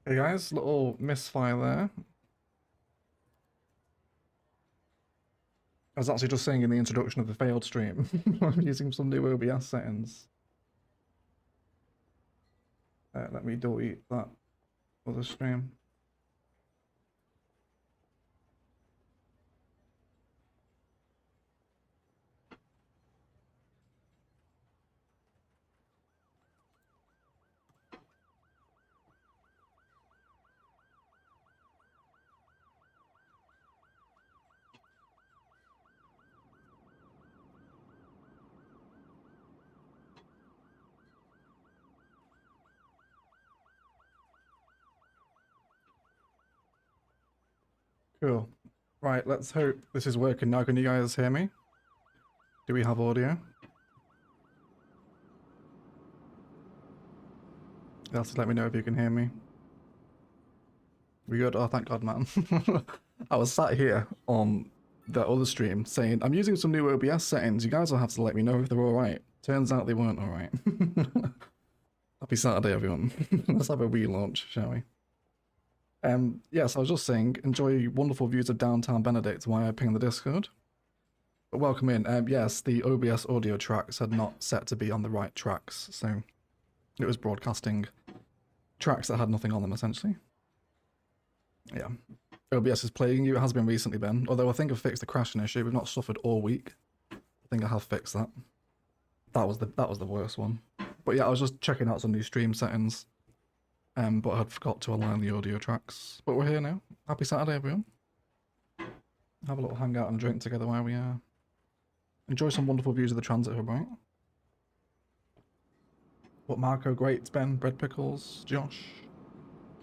Hey guys, little misfire there. I was actually just saying in the introduction of the failed stream, I'm using some new OBS settings. Let me delete that other stream. Cool. Right, let's hope this is working now. Can you guys hear me? Do we have audio? Just let me know if you can hear me. We good? Oh, thank God, man. I was sat here on the other stream saying, I'm using some new OBS settings. You guys will have to let me know if they're alright. Turns out they weren't alright. Happy Saturday, everyone. Let's have a relaunch, shall we? Yes, I was just saying, enjoy wonderful views of downtown Benedict while I ping the Discord. But welcome in. Yes, the OBS audio tracks had not set to be on the right tracks, so it was broadcasting tracks that had nothing on them, essentially. Yeah. OBS is plaguing you. It has been recently, Ben. Although I think I've fixed the crashing issue. We've not suffered all week. I think I have fixed that. That was the worst one. But yeah, I was just checking out some new stream settings. But I had forgot to align the audio tracks. But we're here now. Happy Saturday, everyone. Have a little hangout and drink together while we enjoy some wonderful views of the transit hub, right? What Marco, great, Ben, Bread Pickles, Josh,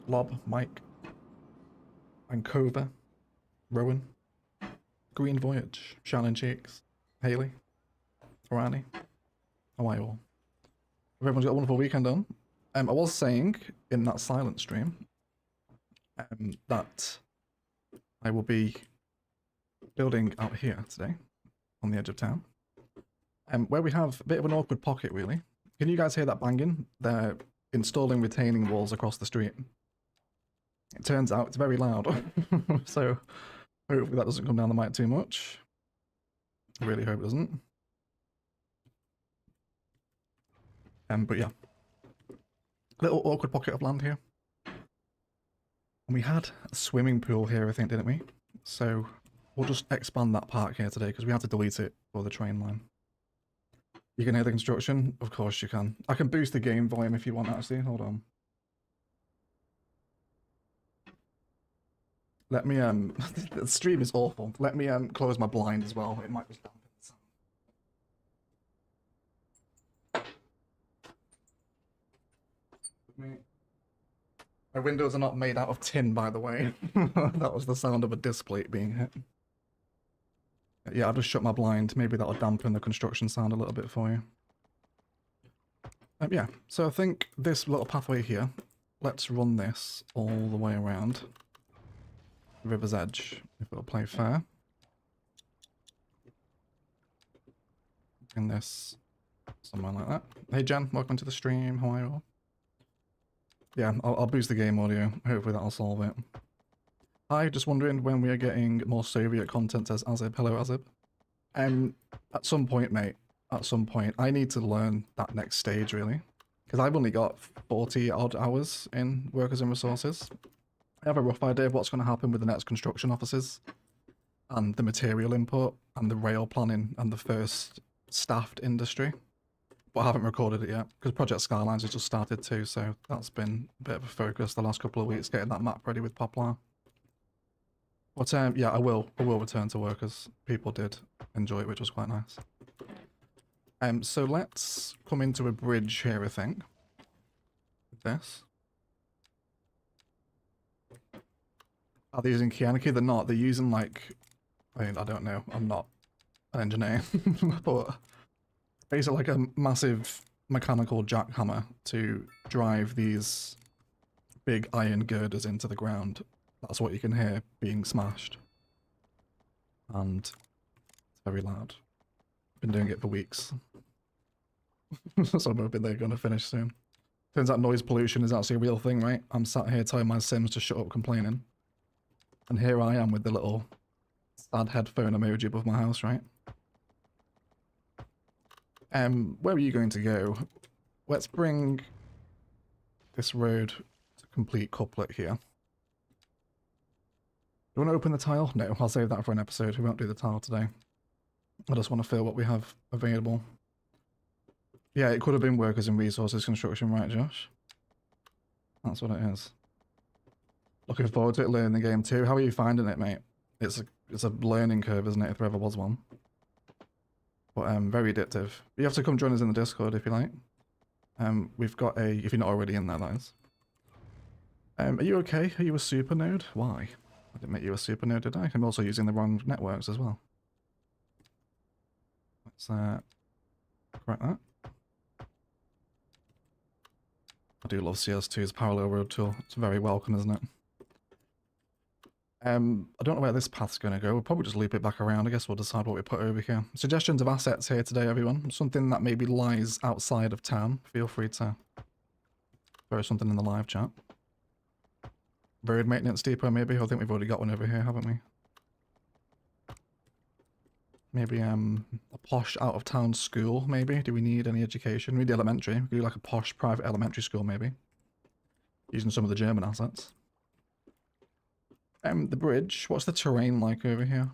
Lob, Mike, Ankova, Rowan, Green Voyage, Shannon Cheeks, Haley, Rani. How are you all? Hope everyone's got a wonderful weekend on. I was saying in that silent stream that I will be building out here today on the edge of town, where we have a bit of an awkward pocket, really. Can you guys hear that banging? They're installing retaining walls across the street. It turns out it's very loud, so hopefully that doesn't come down the mic too much. I really hope it doesn't. But yeah. Little awkward pocket of land here. And we had a swimming pool here, I think, didn't we? So we'll just expand that part here today because we had to delete it for the train line. You can hear the construction? Of course you can. I can boost the game volume if you want, actually. Hold on. Let me, the stream is awful. Let me close my blind as well. It might just dampen the sound. My windows are not made out of tin, by the way. That was the sound of a disc plate being hit. Yeah, I'll just shut my blind. Maybe that'll dampen the construction sound a little bit for you. Yeah, so I think this little pathway here, let's run this all the way around River's Edge, if it'll play fair. In this, somewhere like that. Hey Jen, welcome to the stream. How are you all? Yeah, I'll boost the game audio. Hopefully that'll solve it. Hi, just wondering when we are getting more Soviet content, says Azib. Hello, Azib. At some point, mate. At some point. I need to learn that next stage, really. Because I've only got 40 odd hours in Workers and Resources. I have a rough idea of what's going to happen with the next construction offices. And the material input, and the rail planning, and the first staffed industry. But I haven't recorded it yet, because Project Skylines has just started too, so that's been a bit of a focus the last couple of weeks, getting that map ready with Poplar. But yeah, I will return to Workers. People did enjoy it, which was quite nice. So let's come into a bridge here, I think. With this. Are they using Kianiki? They're not. They're using, like, I mean, I don't know. I'm not an engineer, but basically like a massive mechanical jackhammer to drive these big iron girders into the ground. That's what you can hear being smashed. And it's very loud. Been doing it for weeks. So I'm hoping they're going to finish soon. Turns out noise pollution is actually a real thing, right? I'm sat here telling my Sims to shut up complaining. And here I am with the little sad headphone emoji above my house, right? Where are you going to go? Let's bring this road to complete couplet here. Do you want to open the tile? No, I'll save that for an episode. We won't do the tile today. I just want to feel what we have available. Yeah, it could have been workers and resources construction, right, Josh? That's what it is. Looking forward to it, learning the game too. How are you finding it, mate? It's a learning curve, isn't it, if there ever was one. But very addictive. You have to come join us in the Discord if you like. We've got a, if you're not already in there, that is. Are you okay? Are you a super node? Why? I didn't make you a super node, did I? I'm also using the wrong networks as well. Let's correct that. I do love CS2's parallel road tool. It's very welcome, isn't it? I don't know where this path's going to go. We'll probably just loop it back around. I guess we'll decide what we put over here. Suggestions of assets here today, everyone. Something that maybe lies outside of town. Feel free to throw something in the live chat. Road maintenance depot, maybe. I think we've already got one over here, haven't we? Maybe a posh out-of-town school, maybe. Do we need any education? We need elementary. We could do like a posh private elementary school, maybe. Using some of the German assets. The bridge. What's the terrain like over here?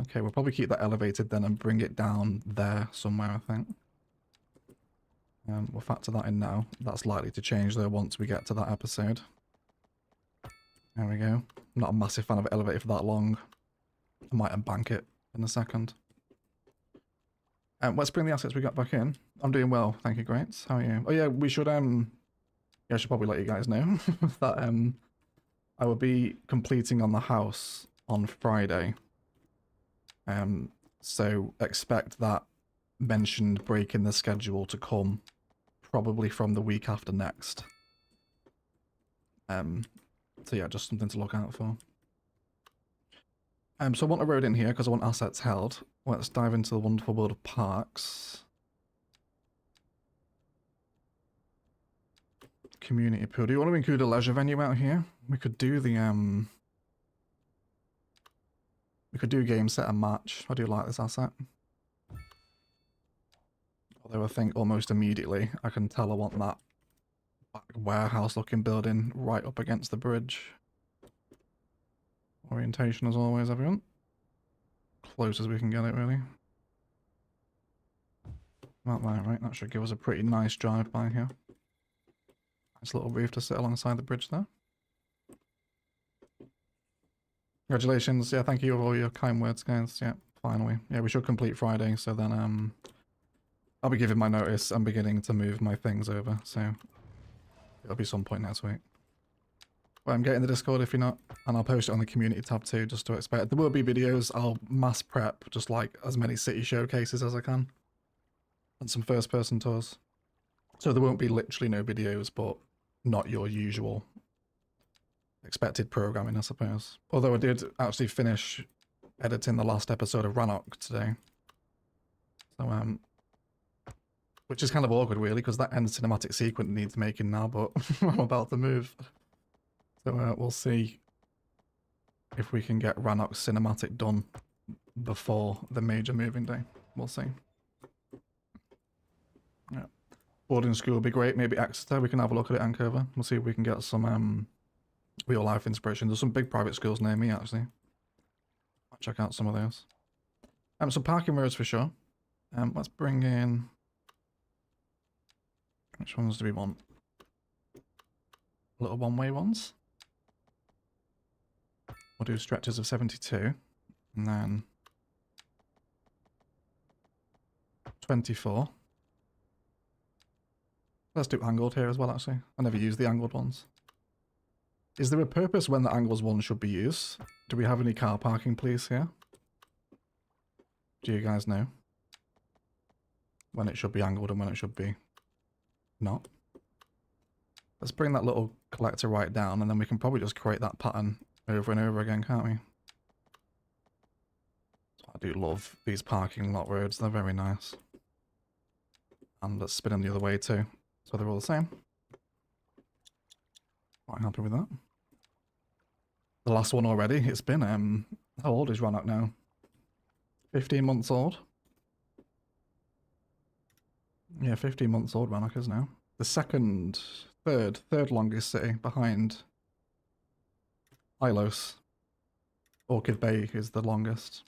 Okay, we'll probably keep that elevated then and bring it down there somewhere, I think. We'll factor that in now. That's likely to change though once we get to that episode. There we go. I'm not a massive fan of elevator for that long. I might unbank it in a second. Let's bring the assets we got back in. I'm doing well, thank you, great. How are you? Oh yeah, we should yeah, I should probably let you guys know that I will be completing on the house on Friday. So expect that mentioned break in the schedule to come probably from the week after next. So yeah, just something to look out for. So I want a road in here because I want assets held. Let's dive into the wonderful world of parks. Community pool. Do you want to include a leisure venue out here? We could do the we could do game set and match. I do like this asset. Although I think almost immediately I can tell I want that back warehouse looking building right up against the bridge. Orientation as always, everyone. Close as we can get it, really. About there, right? That should give us a pretty nice drive by here. Nice little roof to sit alongside the bridge there. Congratulations. Yeah, thank you for all your kind words, guys. Yeah, finally. Yeah, we should complete Friday, so then I'll be giving my notice. I'm beginning to move my things over, so it'll be some point next week. Well, I'm getting the Discord if you're not, and I'll post it on the community tab too, just to expect. There will be videos. I'll mass prep just like as many city showcases as I can, and some first-person tours. So there won't be literally no videos, but not your usual expected programming, I suppose. Although I did actually finish editing the last episode of Rannoch today. So, which is kind of awkward really, because that end cinematic sequence needs making now, but I'm about to move. So we'll see if we can get Rannoch cinematic done before the major moving day. We'll see. Yeah. Boarding school would be great. Maybe Exeter. We can have a look at it, Ancover. We'll see if we can get some real life inspiration. There's some big private schools near me actually. I'll check out some of those. Some parking roads for sure. Let's bring in. Which ones do we want? Little one-way ones. We'll do stretches of 72, and then 24. Let's do angled here as well, actually. I never use the angled ones. Is there a purpose when the angles one should be used? Do we have any car parking police here? Do you guys know? When it should be angled and when it should be not? Let's bring that little collector right down, and then we can probably just create that pattern over and over again, can't we? I do love these parking lot roads, they're very nice. And let's spin them the other way too. So they're all the same. Quite happy with that. The last one already. It's been, how old is Rannoch now? 15 months old. Yeah, 15 months old Rannoch is now. The third longest city behind Ilos. Orchid Bay is the longest.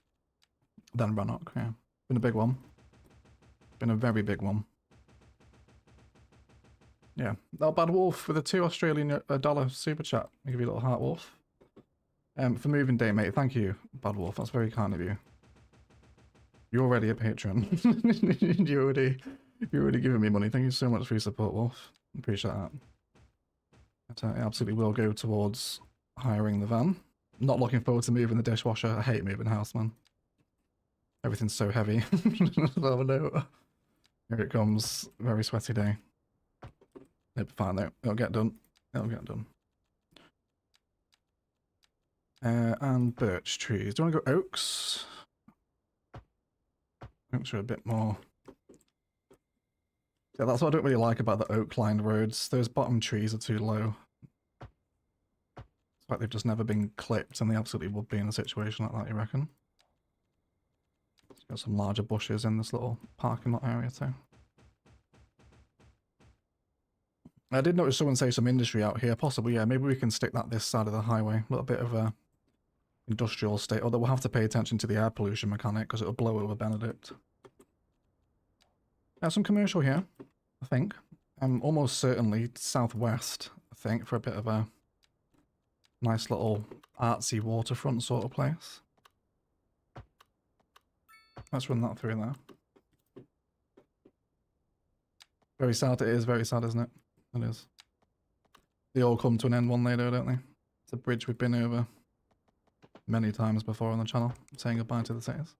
Then Rannoch, yeah. Been a big one. Been a very big one. Yeah. Oh, Bad Wolf with a $2 Australian dollar super chat. I'll give you a little heart, Wolf. For moving day, mate. Thank you, Bad Wolf. That's very kind of you. You're already a patron. you're already giving me money. Thank you so much for your support, Wolf. Appreciate that. It absolutely will go towards hiring the van. Not looking forward to moving the dishwasher. I hate moving house, man. Everything's so heavy. Oh no. Here it comes. Very sweaty day. It'll be fine though. It'll get done. It'll get done. And birch trees. Do you want to go oaks? Oaks are a bit more... Yeah, that's what I don't really like about the oak-lined roads. Those bottom trees are too low. It's like they've just never been clipped, and they absolutely would be in a situation like that, you reckon? Got some larger bushes in this little parking lot area too. I did notice someone say some industry out here, possibly, yeah, maybe we can stick that this side of the highway. A little bit of a industrial state, although we'll have to pay attention to the air pollution mechanic because it'll blow over Benedict. Some commercial here, I think. Almost certainly southwest, I think, for a bit of a nice little artsy waterfront sort of place. Let's run that through there. Very sad it is, very sad, isn't it? It is. They all come to an end one day though, don't they? It's a bridge we've been over many times before on the channel, saying goodbye to the cities.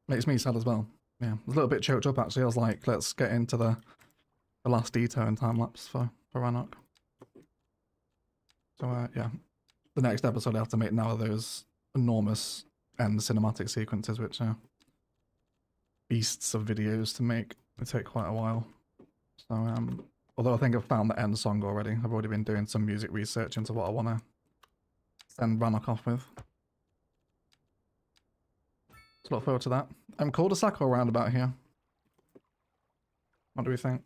Makes me sad as well. Yeah, I was a little bit choked up actually. I was like, let's get into the last detail and time lapse for Rannoch. So yeah, the next episode I have to make now are those enormous end cinematic sequences, which are beasts of videos to make. They take quite a while. So although I think I've found the end song already, I've already been doing some music research into what I want to send Rannoch off with. So look forward to that. Cul-de-sac or roundabout here? What do we think?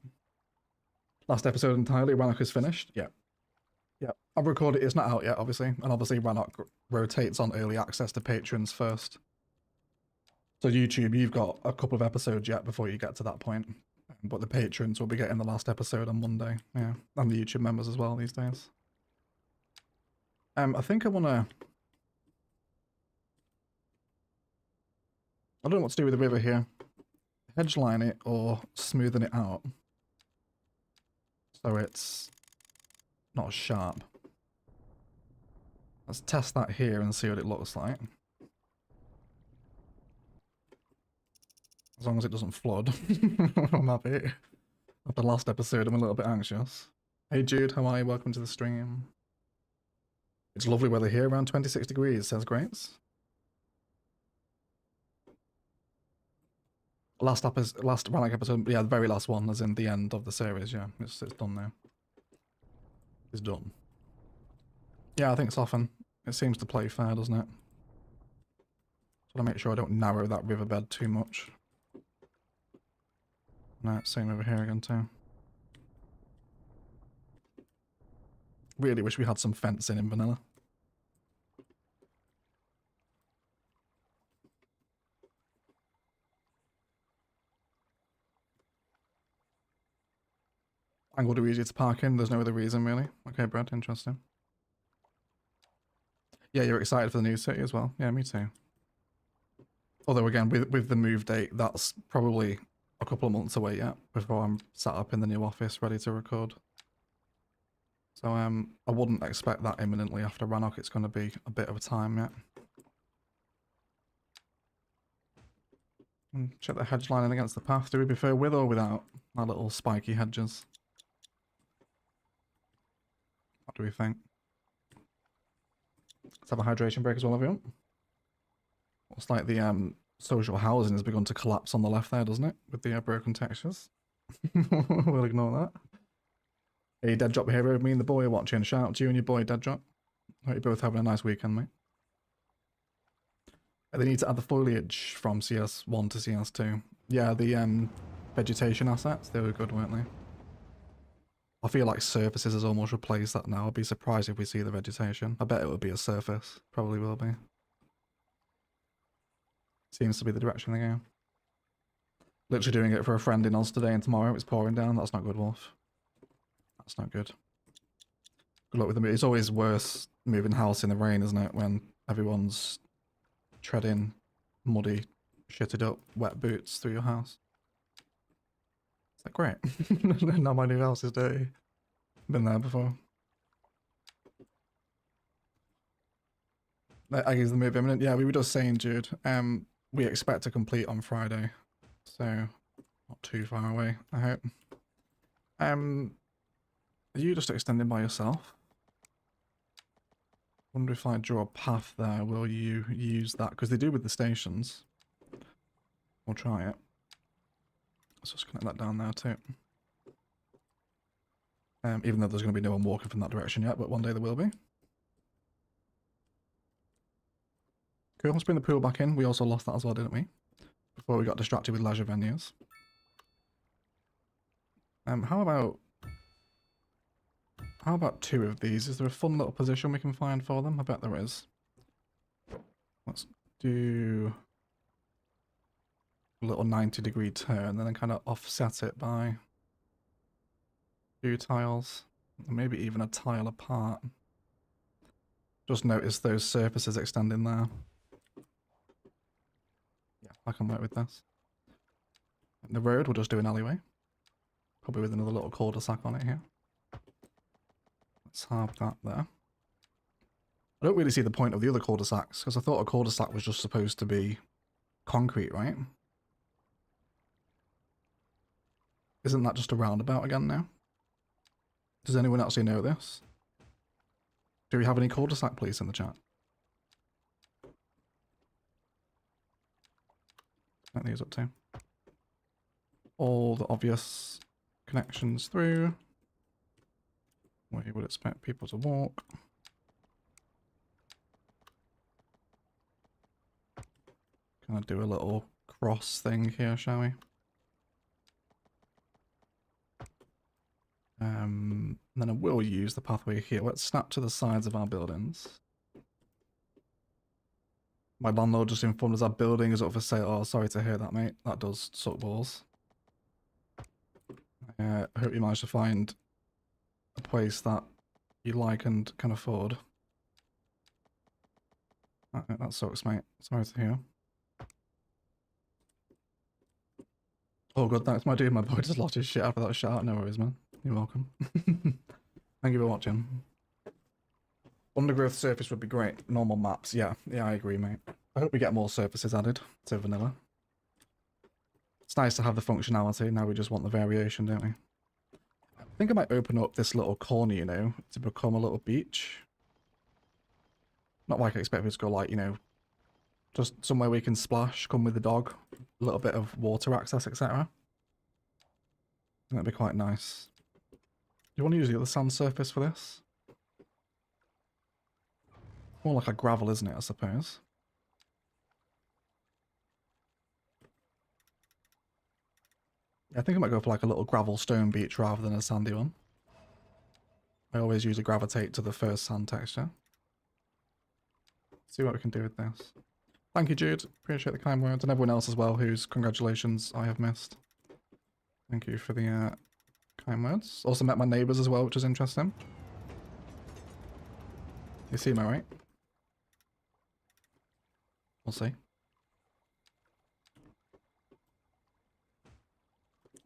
Last episode entirely, Rannoch is finished? Yeah. Yeah. I've recorded it, it's not out yet, obviously. And obviously Rannoch rotates on early access to patrons first. So YouTube, you've got a couple of episodes yet before you get to that point. But the patrons will be getting the last episode on Monday. Yeah. And the YouTube members as well these days. I think I want to... I don't know what to do with the river here. Hedgeline it or smoothing it out. So it's not as sharp. Let's test that here and see what it looks like. As long as it doesn't flood. I'm happy. After the last episode, I'm a little bit anxious. Hey Jude, how are you? Welcome to the stream. It's lovely weather here, around 26 degrees, says Grace. Last Rannoch episode, yeah, the very last one, as in the end of the series, yeah. It's done now. It's done. Yeah, I think it's often. It seems to play fair, doesn't it? So I make sure I don't narrow that riverbed too much. No, same over here again too. Really wish we had some fencing in vanilla. Angled are easy to park in, there's no other reason really. Okay, Brad, interesting. Yeah, you're excited for the new city as well. Yeah, me too. Although again, with the move date, that's probably a couple of months away yet before I'm sat up in the new office ready to record. So I wouldn't expect that imminently after Rannoch. It's going to be a bit of a time yet. And check the hedge lining against the path. Do we prefer with or without our little spiky hedges? What do we think? Let's have a hydration break as well, everyone. What's like the social housing has begun to collapse on the left there, doesn't it? With the broken textures. We'll ignore that. Hey, Dead Drop Hero, me and the boy are watching. Shout out to you and your boy, Dead Drop. Hope you're both having a nice weekend, mate. They need to add the foliage from CS1 to CS2. Yeah, the vegetation assets, they were good, weren't they? I feel like surfaces has almost replaced that now. I'd be surprised if we see the vegetation. I bet it would be a surface. Probably will be. Seems to be the direction they go. Literally doing it for a friend in Oz today and tomorrow it's pouring down. That's not good, Wolf. That's not good. Good luck with the move. It's always worse moving house in the rain, isn't it? When everyone's treading muddy, shitted up, wet boots through your house. It's like, great. Now my new house is dirty. Been there before. Is the move imminent? Yeah, we were just saying, Jude. We expect to complete on Friday. So, not too far away, I hope. Are you just extending by yourself? Wonder if I draw a path there, will you use that? Because they do with the stations. We'll try it. Let's just connect that down there too. Even though there's going to be no one walking from that direction yet, but one day there will be. Cool, let's bring the pool back in. We also lost that as well, didn't we? Before we got distracted with leisure venues. How about two of these? Is there a fun little position we can find for them? I bet there is. Let's do a little 90-degree turn, and then kind of offset it by 2 tiles, or maybe even a tile apart. Just notice those surfaces extending there. Yeah, I can work with this. And the road, we'll just do an alleyway. Probably with another little cul-de-sac on it here. Let's have that there. I don't really see the point of the other cul-de-sacs, because I thought a cul-de-sac was just supposed to be concrete, right? Isn't that just a roundabout again now? Does anyone actually know this? Do we have any cul-de-sac police in the chat? Let these up too. All the obvious connections through. Where you would expect people to walk. Kind of do a little cross thing here, shall we? Then I will use the pathway here. Let's snap to the sides of our buildings. My landlord just informed us our building is up for sale. Oh, sorry to hear that, mate. That does suck balls. I hope you managed to find a place that you like and can afford. That sucks, mate. Sorry to hear. Oh, good, thanks, my dude. My boy just lost his shit after that shout. No worries, man. You're welcome. Thank you for watching. Undergrowth surface would be great. Normal maps. Yeah, I agree, mate. I hope we get more surfaces added to vanilla. It's nice to have the functionality. Now we just want the variation, don't we? I think I might open up this little corner, you know, to become a little beach. Not like I expect it to go like, you know, just somewhere we can splash, come with the dog, a little bit of water access, etc. That'd be quite nice. Do you want to use the other sand surface for this? More like a gravel, isn't it, I suppose? Yeah, I think I might go for like a little gravel stone beach rather than a sandy one. I always usually gravitate to the first sand texture. See what we can do with this. Thank you, Jude. Appreciate the kind words. And everyone else as well whose congratulations I have missed. Thank you for the kind words. Also met my neighbours as well, which is interesting. You see me, right? We'll see.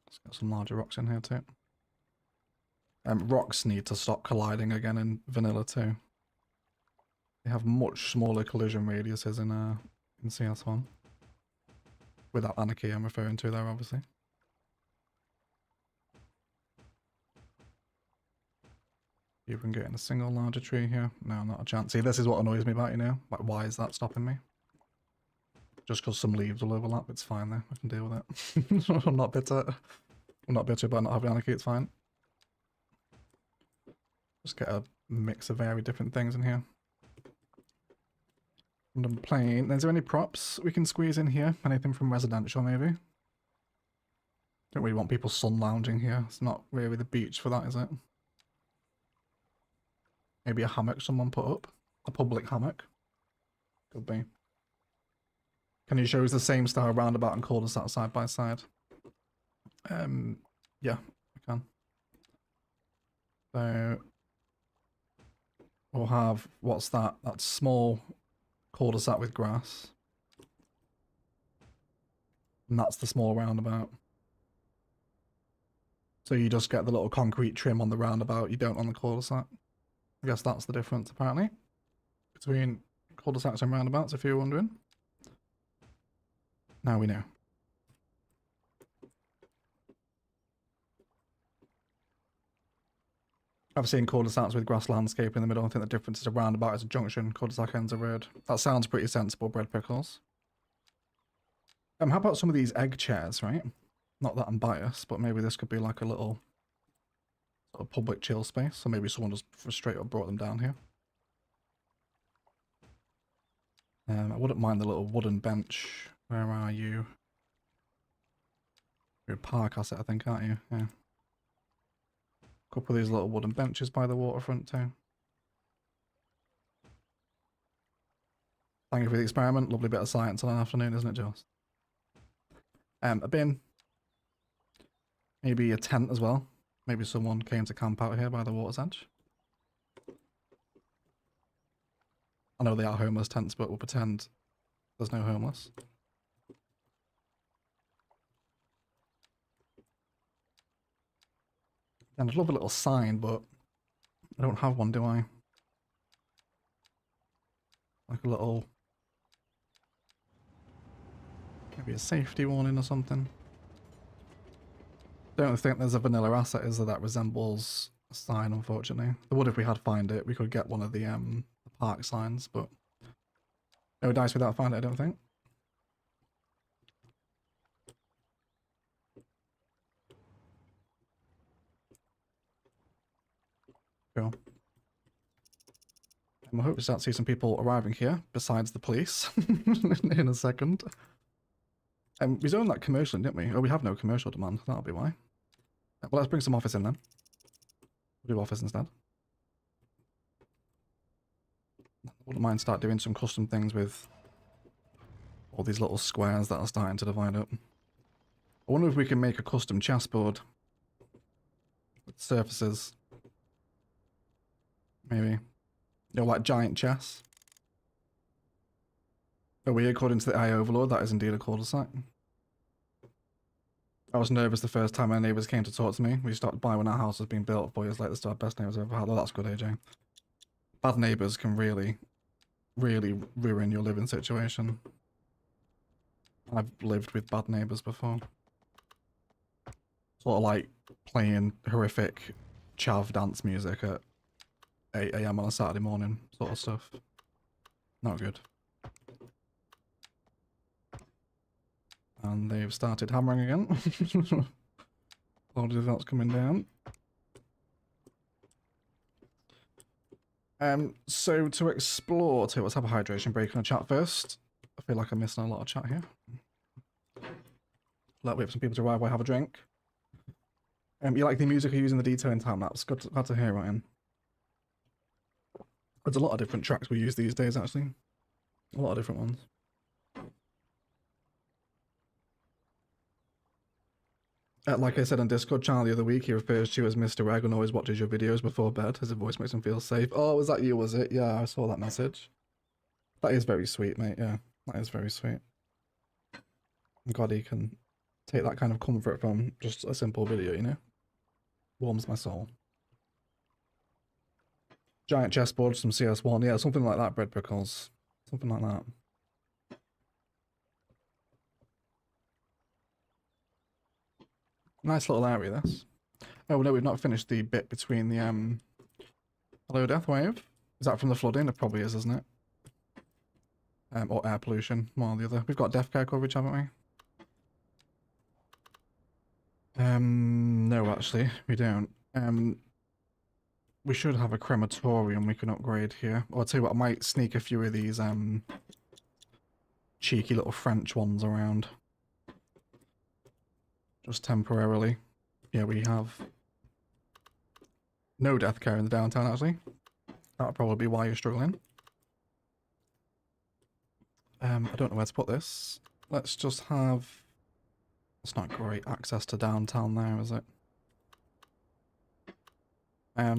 Let's get some larger rocks in here too. Rocks need to stop colliding again in vanilla too. They have much smaller collision radiuses in CS1. With that anarchy I'm referring to there, obviously. You can get in a single larger tree here. No, not a chance. See, this is what annoys me about you now. Like, why is that stopping me? Just because some leaves will overlap, it's fine there. I can deal with it. I'm not bitter. I'm not bitter about not having anarchy, it's fine. Just get a mix of very different things in here. And I'm playing. Is there any props we can squeeze in here? Anything from residential, maybe? Don't really want people sun lounging here. It's not really the beach for that, is it? Maybe a hammock someone put up. A public hammock. Could be. Can you show us the same style roundabout and cul-de-sac side by side? Yeah, I can. So we'll have, what's that? That small cul-de-sac with grass. And that's the small roundabout. So you just get the little concrete trim on the roundabout, you don't on the cul-de-sac. I guess that's the difference, apparently, between cul-de-sacs and roundabouts, if you were wondering. Now we know. I've seen cul-de-sacs with grass landscape in the middle. I think the difference is a roundabout is a junction, cul-de-sac ends a road. That sounds pretty sensible, bread pickles. How about some of these egg chairs, right? Not that I'm biased, but maybe this could be like a little sort of public chill space. So maybe someone just straight up brought them down here. I wouldn't mind the little wooden bench. Where are you? You're a park asset, I think, aren't you? Yeah. A couple of these little wooden benches by the waterfront too. Thank you for the experiment. Lovely bit of science on an afternoon, isn't it, Joss? A bin. Maybe a tent as well. Maybe someone came to camp out here by the water's edge. I know they are homeless tents, but we'll pretend there's no homeless. And I'd love a little sign, but I don't have one, do I? Like a little... maybe a safety warning or something. Don't think there's a vanilla asset, is there, that resembles a sign, unfortunately. There would if we had Find It. We could get one of the park signs, but no dice without Find It, I don't think. Cool. I hope we start to see some people arriving here, besides the police, in a second. We zoned that commercial, didn't we? Oh, we have no commercial demand. That'll be why. Well, let's bring some office in then. We'll do office instead. I wouldn't mind start doing some custom things with all these little squares that are starting to divide up. I wonder if we can make a custom chessboard with surfaces. Maybe. You know, like giant chess. Are we, according to the AI Overlord, that is indeed a cul-de-sac? I was nervous the first time my neighbours came to talk to me. We stopped by when our house was being built 4 years later. It's our best neighbours I've ever had. Oh, that's good, AJ. Bad neighbours can really, really ruin your living situation. I've lived with bad neighbours before. Sort of like playing horrific chav dance music at 8 AM on a Saturday morning, sort of stuff. Not good. And they've started hammering again. Load of that's coming down. So to explore, let's have a hydration break in the chat first. I feel like I'm missing a lot of chat here. Let wait for some people to arrive while I have a drink. You like the music you're using the detailing time lapse? Glad to hear, Ryan. There's a lot of different tracks we use these days, actually. A lot of different ones. Like I said on Discord channel the other week, he refers to you as Mr. Egg and always watches your videos before bed. His voice makes him feel safe. Oh, was that you, was it? Yeah, I saw that message. That is very sweet, mate. Yeah, that is very sweet. I'm glad he can take that kind of comfort from just a simple video, you know? Warms my soul. Giant chessboard, some CS1. Yeah, something like that, bread pickles. Something like that. Nice little area, this. Oh, no, we've not finished the bit between the, Hello, Deathwave. Is that from the flooding? It probably is, isn't it? Or air pollution, one or the other. We've got death care coverage, haven't we? No, actually, we don't. We should have a crematorium we can upgrade here. Or I'll tell you what, I might sneak a few of these cheeky little French ones around. Just temporarily. Yeah, we have no death care in the downtown, actually. That'll probably be why you're struggling. I don't know where to put this. Let's just have... It's not great access to downtown there, is it? Let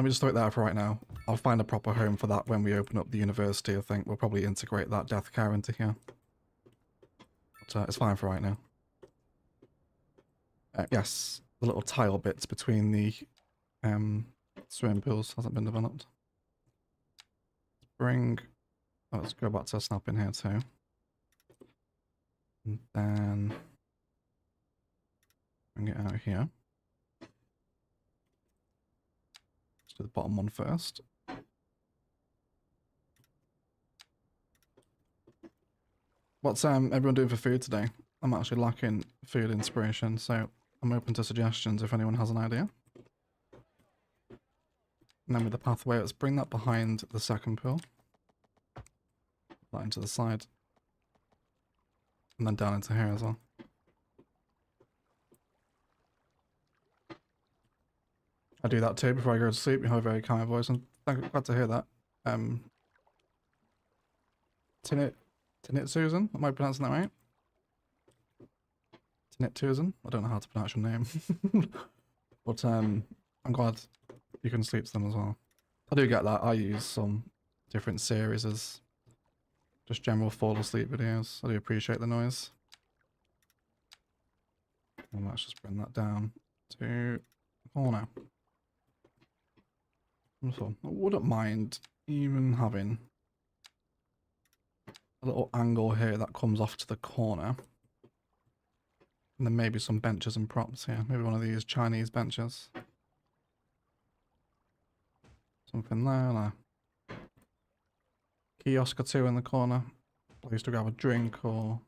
me just throw it there for right now. I'll find a proper home for that when we open up the university, I think. We'll probably integrate that death care into here. But it's fine for right now. Yes, the little tile bits between the swimming pools hasn't been developed. Bring... Oh, let's go back to snap in here too. And then... Bring it out here. Let's do the bottom one first. What's everyone doing for food today? I'm actually lacking food inspiration, so I'm open to suggestions if anyone has an idea. And then with the pathway, let's bring that behind the second pool. That into the side. And then down into here as well. I do that too before I go to sleep. You have a very kind voice, and glad to hear that. Tinit Susan? Am I pronouncing that right? Tinit Susan? I don't know how to pronounce your name. But I'm glad you can sleep to them as well. I do get that. I use some different series as just general fall asleep videos. I do appreciate the noise. And let's just bring that down to the corner. Wonderful. I wouldn't mind even having a little angle here that comes off to the corner. And then maybe some benches and props here. Maybe one of these Chinese benches. Something there, and a kiosk or two in the corner. Place to grab a drink or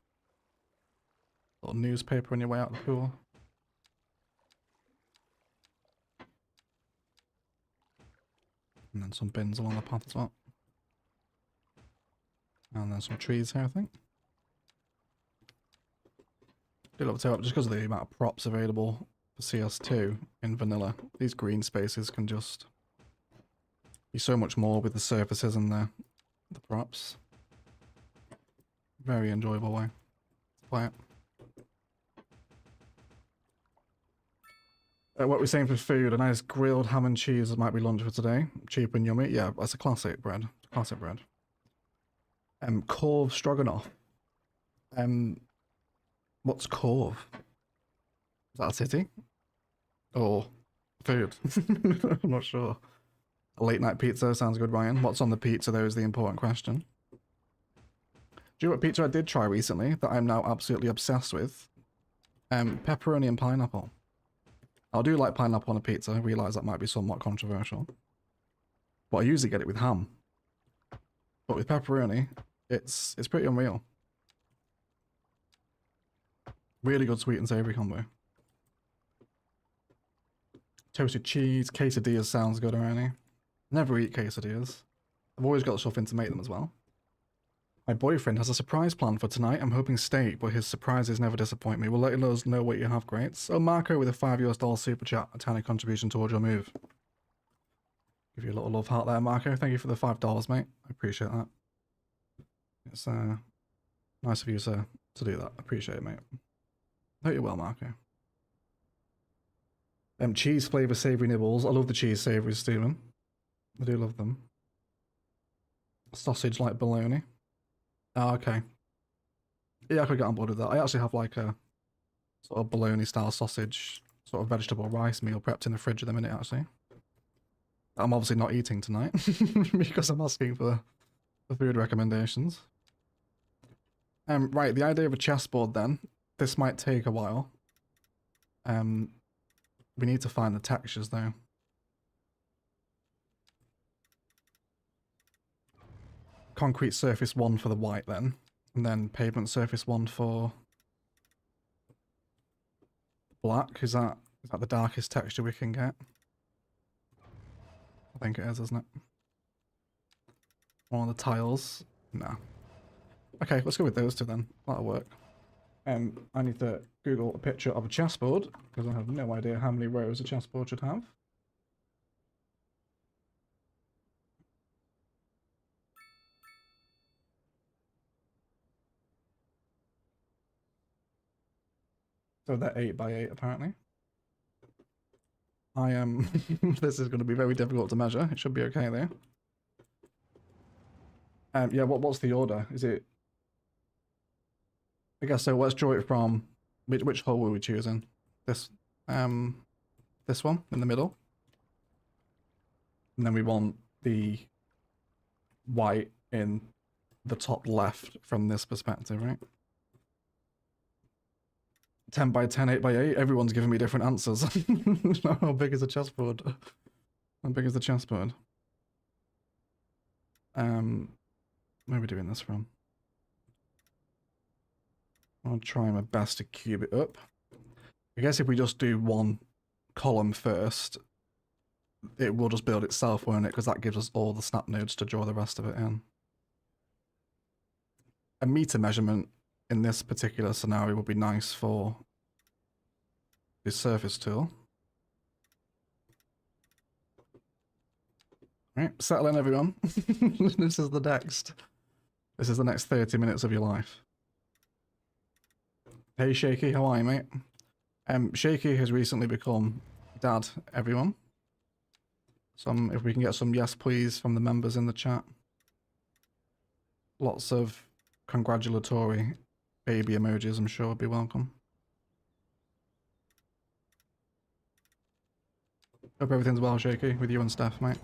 a little newspaper on your way out the pool. And then some bins along the path as well. And then some trees here, I think. Do love to up just because of the amount of props available for CS2 in vanilla. These green spaces can just be so much more with the surfaces and the props. Very enjoyable way to play it. What we're saying for food, a nice grilled ham and cheese might be lunch for today. Cheap and yummy. Yeah, that's a classic bread. Classic bread. Corv Stroganoff. What's Corv? Is that a city? Or food? I'm not sure. A late night pizza sounds good, Ryan. What's on the pizza though is the important question. Do you know what pizza I did try recently that I'm now absolutely obsessed with? Pepperoni and pineapple. I do like pineapple on a pizza. I realise that might be somewhat controversial. But I usually get it with ham. But with pepperoni, it's pretty unreal. Really good sweet and savoury combo. Toasted cheese, quesadillas sounds good already. Never eat quesadillas. I've always got something to make them as well. My boyfriend has a surprise plan for tonight. I'm hoping steak, but his surprises never disappoint me. We'll let us know what you have, great. So Marco with a $5 super chat, a tiny contribution towards your move. Give you a little love heart there, Marco. Thank you for the $5, mate. I appreciate that. It's nice of you to do that. I appreciate it, mate. Hope you're well, Marco. Cheese flavour savoury nibbles. I love the cheese savouries, Stephen. I do love them. Sausage like bologna. Oh, okay. Yeah, I could get on board with that. I actually have like a sort of bologna style sausage, sort of vegetable rice meal prepped in the fridge at the minute, actually. I'm obviously not eating tonight because I'm asking for food recommendations. Right, the idea of a chessboard then. This might take a while. We need to find the textures though. concrete surface 1 for the white then, and then pavement surface 1 for black. Is that the darkest texture we can get? I think it is, isn't it? One of the tiles. No. Okay, let's go with those two then. That'll work. I need to Google a picture of a chessboard because I have no idea how many rows a chessboard should have. So they're 8 by 8 apparently. I am. This is going to be very difficult to measure. It should be okay though. Yeah. What's the order? Is it? I guess so. Let's draw it from which hole were we choosing? This one in the middle, and then we want the white in the top left from this perspective, right? 10 by 10, 8 by 8. Everyone's giving me different answers. How big is a chessboard? How big is the chessboard? Where are we doing this from? I'll try my best to cube it up. I guess if we just do one column first, it will just build itself, won't it? Because that gives us all the snap nodes to draw the rest of it in. A meter measurement in this particular scenario would be nice for the surface tool. Right, settle in everyone. This is the next 30 minutes of your life. Hey Shaky, how are you, mate? Shaky has recently become dad, everyone. If we can get some yes please from the members in the chat. Lots of congratulatory baby emojis, I'm sure would be welcome. Hope everything's well, Shaky, with you and Steph, mate.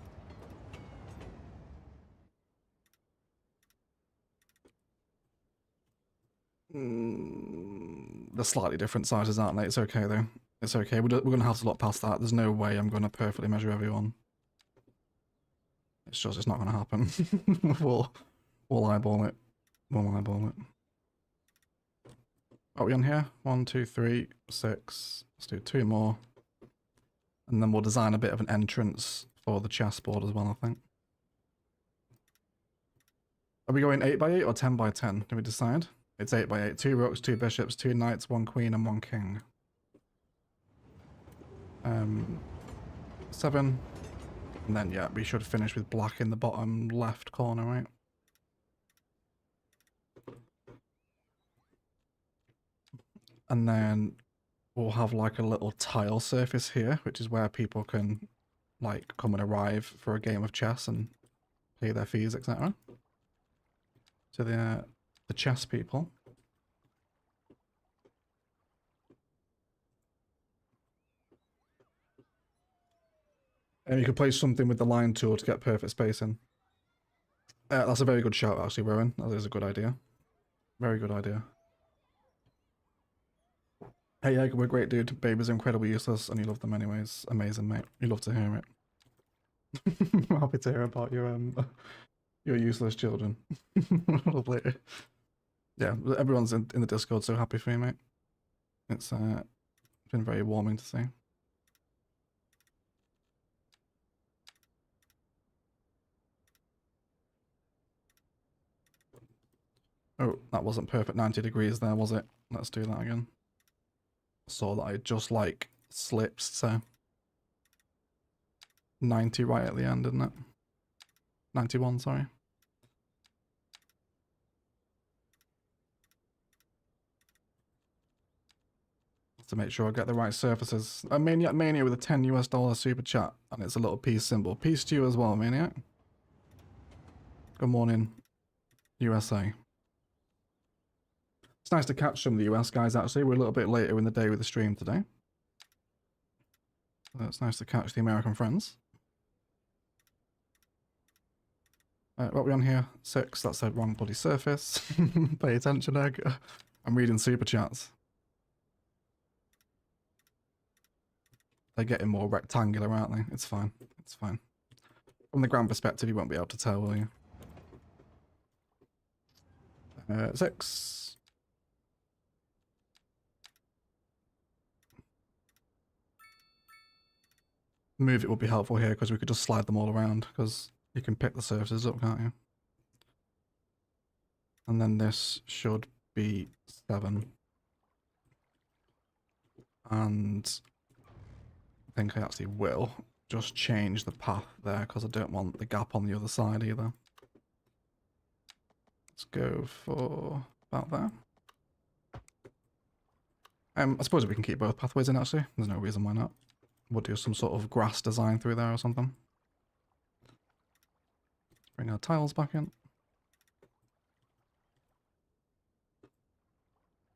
They're slightly different sizes, aren't they? It's okay though. It's okay. We're going to have to look past that. There's no way I'm going to perfectly measure everyone. It's not going to happen. We'll eyeball it. We'll eyeball it. Are we on here? 1, 2, 3, 6. Let's do 2 more. And then we'll design a bit of an entrance for the chessboard as well, I think. Are we going 8 by 8 or 10 by 10? Can we decide? It's 8 by 8. 2 rooks, 2 bishops, 2 knights, 1 queen, and 1 king. 7. And then, yeah, we should finish with black in the bottom left corner, right? And then we'll have like a little tile surface here, which is where people can like come and arrive for a game of chess and pay their fees, etc. So the chess people. And you could place something with the line tool to get perfect spacing. That's a very good shout, actually, Rowan. That is a good idea. Very good idea. Hey, yeah, we're great, dude. Babies are incredibly useless, and you love them anyways. Amazing, mate. You love to hear it. I'm happy to hear about your useless children. Lovely. Yeah, everyone's in the Discord, so happy for you, mate. It's been very warming to see. Oh, that wasn't perfect 90 degrees there, was it? Let's do that again. Saw that I just like slipped, so 90 right at the end, isn't it? 91, sorry. To make sure I get the right surfaces. Maniac with a $10 US super chat, and it's a little peace symbol. Peace to you as well, Maniac. Good morning, USA. It's nice to catch some of the US guys, actually. We're a little bit later in the day with the stream today. So it's nice to catch the American friends. What are we on here? 6, that's the wrong bloody surface. Pay attention, Egg. I'm reading super chats. They're getting more rectangular, aren't they? It's fine. It's fine. From the ground perspective, you won't be able to tell, will you? 6. Move it would be helpful here because we could just slide them all around because you can pick the surfaces up, can't you? And then this should be 7. And I think I actually will just change the path there because I don't want the gap on the other side either. Let's go for about there. I suppose we can keep both pathways in actually. There's no reason why not. We'll do some sort of grass design through there or something. Bring our tiles back in.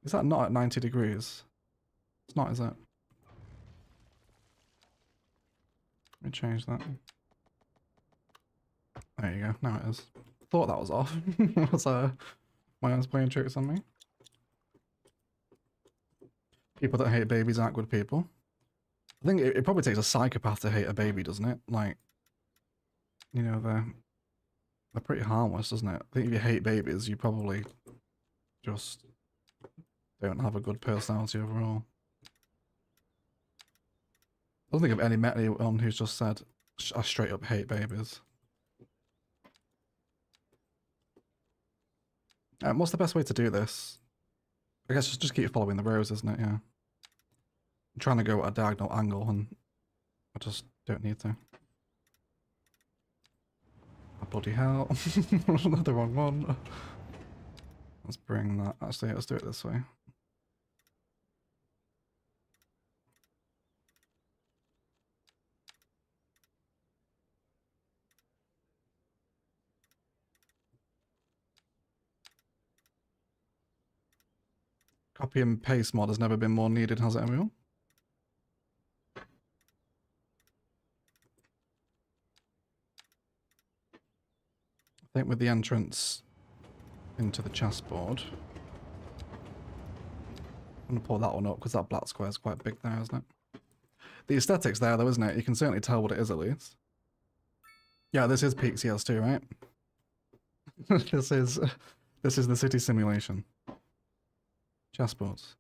Is that not at 90 degrees? It's not, is it? Let me change that. There you go, now it is. Thought that was off. Was my eyes playing tricks on me? People that hate babies aren't good people. I think it probably takes a psychopath to hate a baby, doesn't it? Like, you know, they're pretty harmless, doesn't it? I think if you hate babies, you probably just don't have a good personality overall. I don't think I've met anyone who's just said, I straight up hate babies. What's the best way to do this? I guess just keep following the rows, isn't it? Yeah. I'm trying to go at a diagonal angle and I just don't need to. Oh, bloody hell. The wrong one. Let's bring that. Actually, let's do it this way. Copy and paste mod has never been more needed, has it, everyone? I think with the entrance into the chessboard, I'm going to pull that one up because that black square is quite big there, isn't it? The aesthetics there though, isn't it? You can certainly tell what it is at least. Yeah, this is peak CS2, right? This is the city simulation. Chessboards.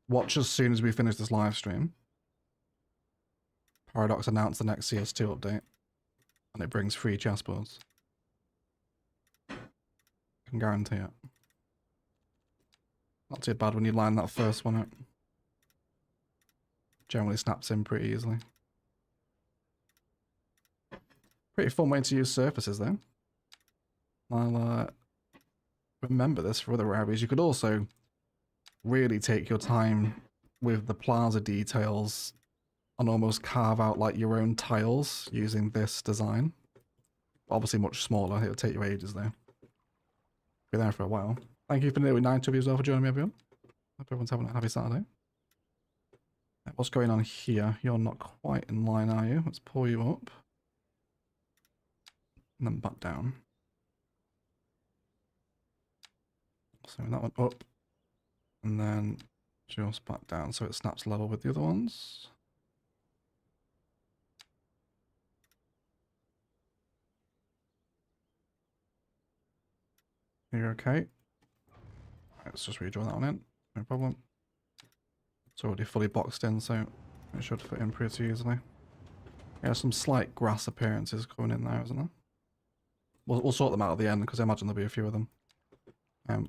Watch as soon as we finish this live stream. Paradox announced the next CS2 update. And it brings free chessboards. Can guarantee it. Not too bad when you line that first one up. Generally snaps in pretty easily. Pretty fun way to use surfaces though. I'll remember this for other areas. You could also really take your time with the plaza details and almost carve out like your own tiles using this design. Obviously much smaller, it'll take you ages though. Be there for a while. Thank you for nearly 9 of you as well for joining me, everyone. Hope everyone's having a happy Saturday. What's going on here? You're not quite in line, are you? Let's pull you up. And then back down. So that one up. And then just back down so it snaps level with the other ones. You're okay. Let's just redraw that one in. No problem. It's already fully boxed in, so it should fit in pretty easily. Yeah, some slight grass appearances coming in there, isn't there? We'll sort them out at the end because I imagine there'll be a few of them.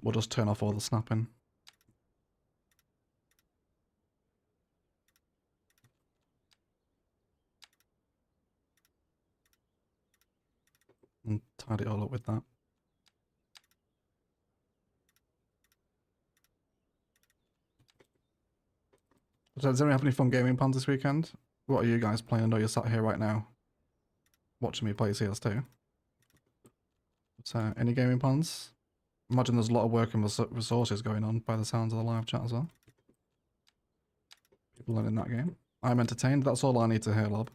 We'll just turn off all the snapping. And tidy it all up with that. Does anyone have any fun gaming plans this weekend? What are you guys playing? I know you're sat here right now watching me play CS2. But, any gaming plans? Imagine there's a lot of work and resources going on by the sounds of the live chat as well. People learning that game. I'm entertained. That's all I need to hear, Lob.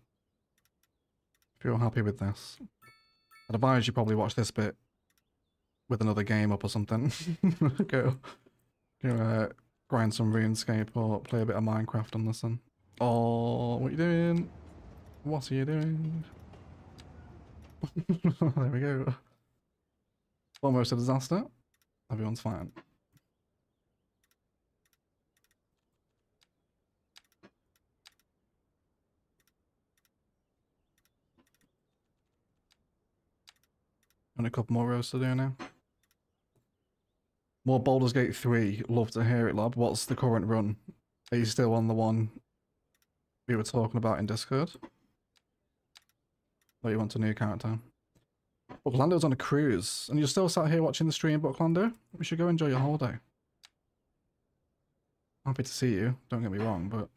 If you're happy with this. I'd advise you probably watch this bit with another game up or something. Go grind some RuneScape or play a bit of Minecraft on this one. Oh, what are you doing? What are you doing? There we go. Almost a disaster. Everyone's fine. And a couple more rows to do now. More Baldur's Gate 3. Love to hear it, lad. What's the current run? Are you still on the one we were talking about in Discord? Or you want a new character? Bucklando's on a cruise. And you're still sat here watching the stream, Bucklando? We should go enjoy your holiday. Happy to see you. Don't get me wrong, but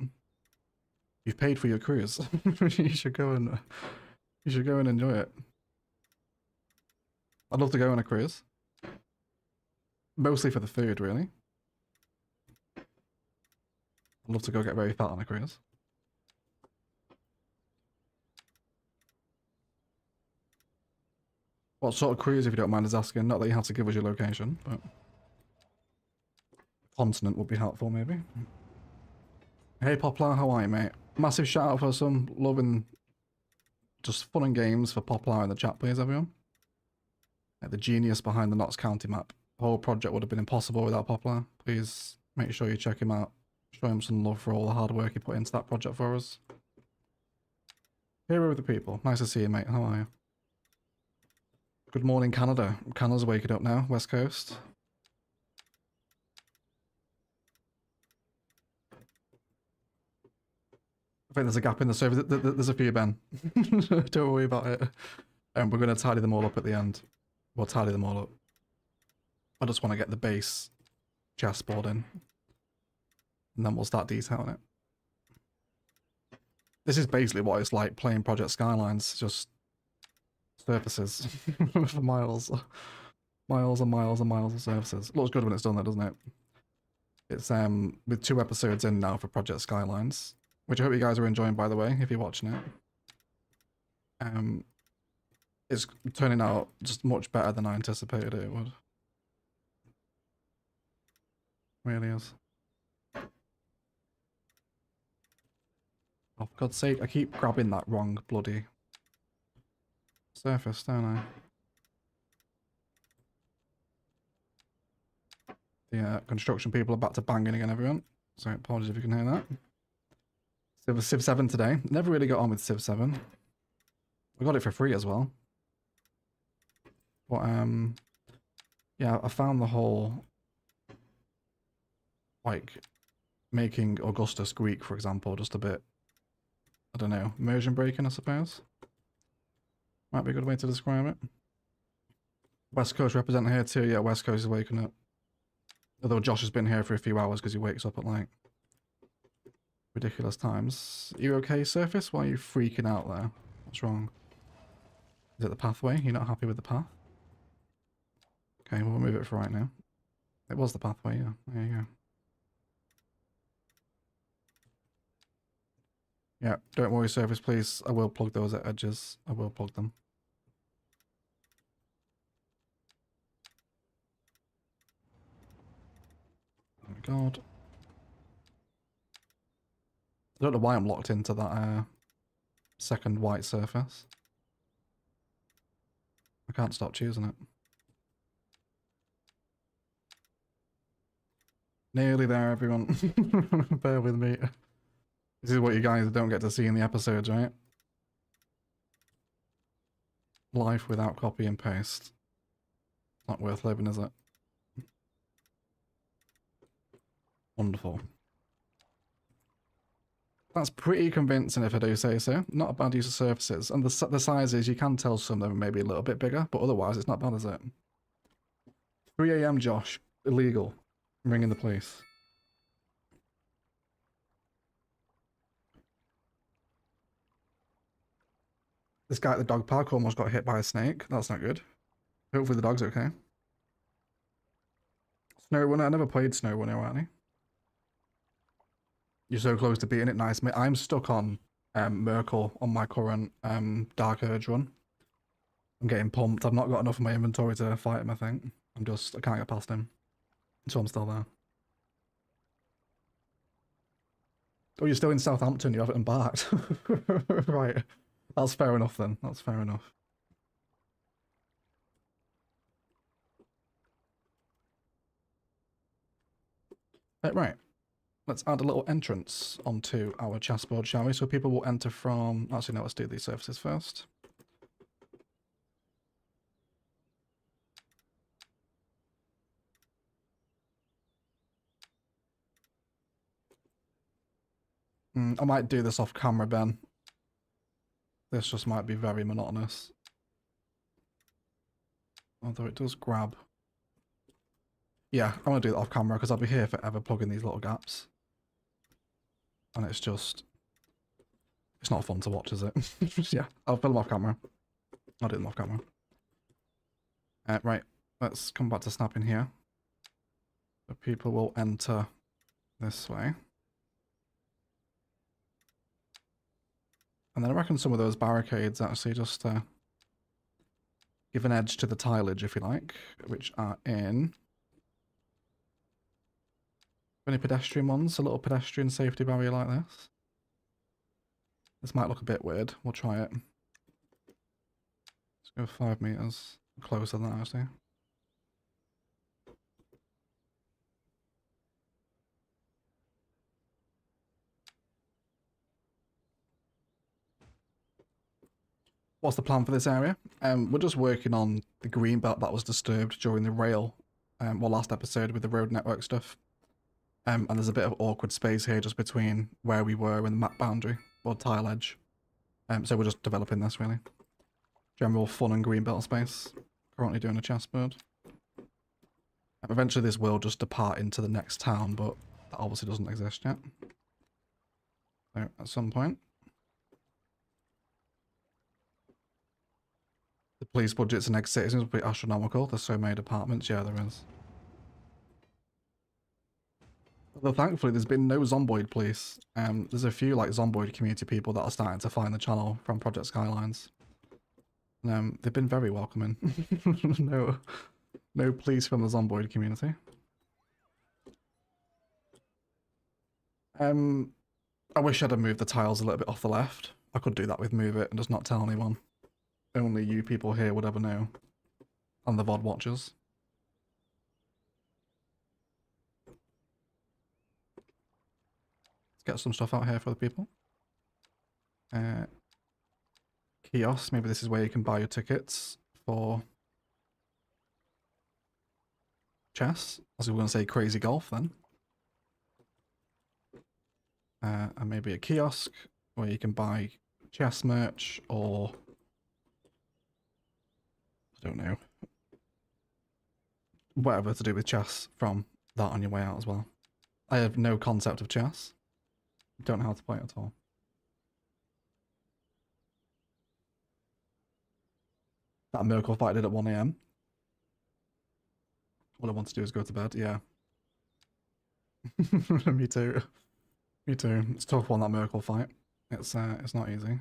you've paid for your cruise. You should go and enjoy it. I'd love to go on a cruise. Mostly for the food, really. I'd love to go get very fat on a cruise. What sort of cruise, if you don't mind us asking? Not that you have to give us your location, but continent would be helpful, maybe. Hey Poplar, how are you, mate? Massive shout out for some love and just fun and games for Poplar in the chat, please, everyone. The genius behind the Notts County map. The whole project would have been impossible without Poplar. Please make sure you check him out. Show him some love for all the hard work he put into that project for us. Hero of the people. Nice to see you, mate. How are you? Good morning, Canada. Canada's waking up now. West Coast. I think there's a gap in the server. There's a few, Ben. Don't worry about it. We're going to tidy them all up at the end. We'll tidy them all up. I just want to get the base chessboard in. And then we'll start detailing it. This is basically what it's like playing Project Skylines. Just surfaces for miles. Miles and miles and miles of surfaces. It looks good when it's done though, doesn't it? It's with 2 episodes in now for Project Skylines. Which I hope you guys are enjoying, by the way, if you're watching it. It's turning out just much better than I anticipated it would. Really is. Oh, for God's sake, I keep grabbing that wrong bloody surface, don't I? The construction people are back to banging again, everyone. So apologies if you can hear that. So it was Civ 7 today. Never really got on with Civ 7. We got it for free as well. But yeah, I found the whole like making Augustus Greek, for example, just a bit, I don't know, immersion breaking, I suppose. Might be a good way to describe it. West Coast representing here too. Yeah, West Coast is waking up. Although Josh has been here for a few hours because he wakes up at like ridiculous times. You okay, Surface? Why are you freaking out there? What's wrong? Is it the pathway? You're not happy with the path? Okay, we'll remove it for right now. It was the pathway, yeah. There you go. Yeah, don't worry, Surface, please. I will plug those at edges. I will plug them. Oh my god. I don't know why I'm locked into that second white surface. I can't stop choosing it. Nearly there, everyone. Bear with me. This is what you guys don't get to see in the episodes, right? Life without copy and paste. Not worth living, is it? Wonderful. That's pretty convincing if I do say so. Not a bad use of surfaces. And the sizes, you can tell some of them are maybe a little bit bigger, but otherwise it's not bad, is it? 3 AM, Josh. Illegal. I'm ringing the police. This guy at the dog park almost got hit by a snake. That's not good. Hopefully the dog's okay. Snow Runner? I never played Snow Runner, Arnie. You're so close to beating it. Nice, mate. I'm stuck on Merkel on my current Dark Urge run. I'm getting pumped. I've not got enough of my inventory to fight him, I think. I can't get past him. So I'm still there. Oh, you're still in Southampton. You haven't embarked. Right. That's fair enough then. That's fair enough. Right. Let's add a little entrance onto our chessboard, shall we? So people will enter from... Actually, no, let's do these surfaces first. I might do this off camera, Ben. This just might be very monotonous. Although it does grab. Yeah, I'm going to do that off camera because I'll be here forever plugging these little gaps. And it's just... It's not fun to watch, is it? Yeah, I'll film off camera. I'll do them off camera. Right, let's come back to snapping here. So people will enter this way. And then I reckon some of those barricades actually just give an edge to the tileage, if you like, which are in... Any pedestrian ones? A little pedestrian safety barrier like this. This might look a bit weird. We'll try it. Let's go 5 meters closer than that, actually. What's the plan for this area? We're just working on the green belt that was disturbed during the rail, last episode with the road network stuff. And there's a bit of awkward space here just between where we were and the map boundary, or tile edge. So we're just developing this, really. General fun and green belt space. Currently doing a chessboard. Eventually this will just depart into the next town, but that obviously doesn't exist yet. So at some point. The police budgets and ex-citizens will be astronomical. There's so many departments. Yeah, there is. Although thankfully there's been no Zomboid police. There's a few like Zomboid community people that are starting to find the channel from Project Skylines. They've been very welcoming. No police from the Zomboid community. I wish I'd have moved the tiles a little bit off the left. I could do that with Move It and just not tell anyone. Only you people here would ever know. And the VOD watchers. Let's get some stuff out here for the people. Kiosks, maybe this is where you can buy your tickets for chess. I was going to say crazy golf then. And maybe a kiosk where you can buy chess merch or... I don't know. Whatever to do with chess from that on your way out as well. I have no concept of chess. Don't know how to play it at all. That miracle fight I did at 1 AM. All I want to do is go to bed, yeah. Me too. Me too. It's a tough one, that miracle fight. It's not easy.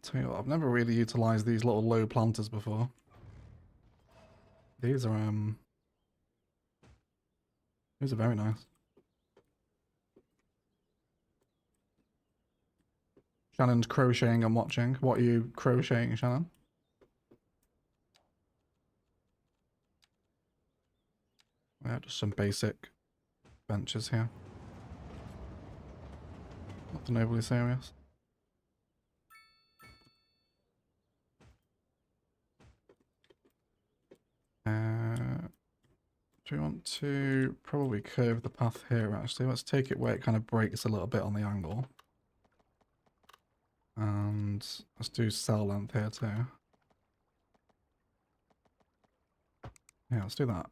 Tell you what, I've never really utilised these little low planters before. These are very nice. Shannon's crocheting and watching. What are you crocheting, Shannon? Yeah, just some basic benches here. Nothing overly serious. Do we want to probably curve the path here, actually? Let's take it where it kind of breaks a little bit on the angle. And let's do cell length here too. Yeah, let's do that.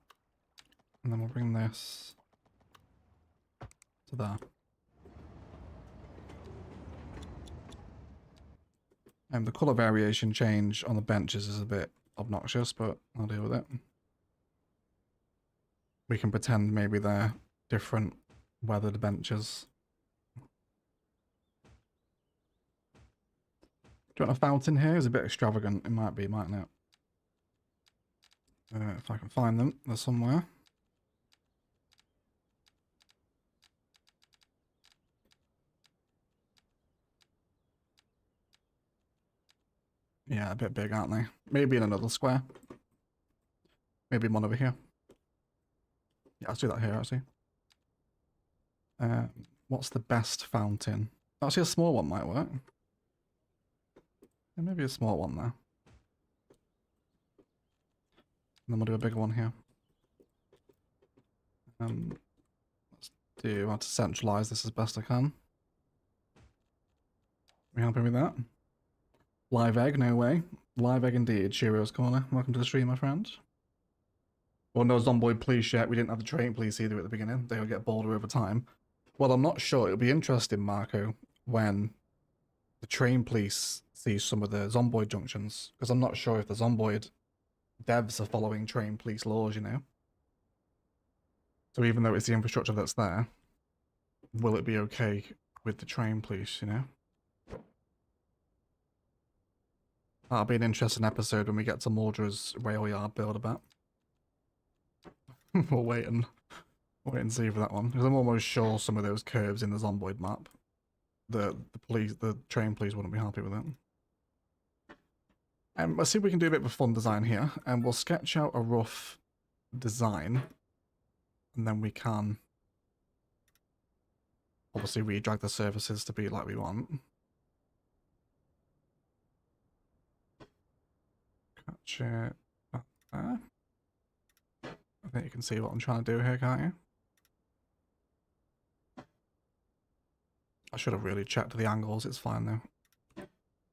And then we'll bring this to there. The colour variation change on the benches is a bit obnoxious, but I'll deal with it. We can pretend maybe they're different weathered benches. Do you want a fountain here? It's a bit extravagant. It might be, mightn't it? If I can find them, they're somewhere. Yeah, a bit big, aren't they? Maybe in another square. Maybe one over here. Yeah, let's do that here, actually. What's the best fountain? Actually, a small one might work. Yeah, maybe a small one there. And then we'll do a bigger one here. Let's do, I want to centralize this as best I can. Are you happy with that? Live egg, no way. Live egg indeed. Cheerios Corner. Welcome to the stream, my friend. Well, no Zomboid police yet. We didn't have the train police either at the beginning. They'll get bolder over time. Well, I'm not sure. It'll be interesting, Marco, when the train police see some of the Zomboid junctions. Because I'm not sure if the Zomboid devs are following train police laws, you know? So even though it's the infrastructure that's there, will it be okay with the train police, you know? That'll be an interesting episode when we get to Mordra's rail yard build about. We'll wait and see for that one. Because I'm almost sure some of those curves in the Zomboid map, the train police wouldn't be happy with it. Let's see if we can do a bit of a fun design here, and we'll sketch out a rough design, and then we can obviously redrag the surfaces to be like we want. Catch it up there. I think you can see what I'm trying to do here, can't you? I should have really checked the angles, it's fine though.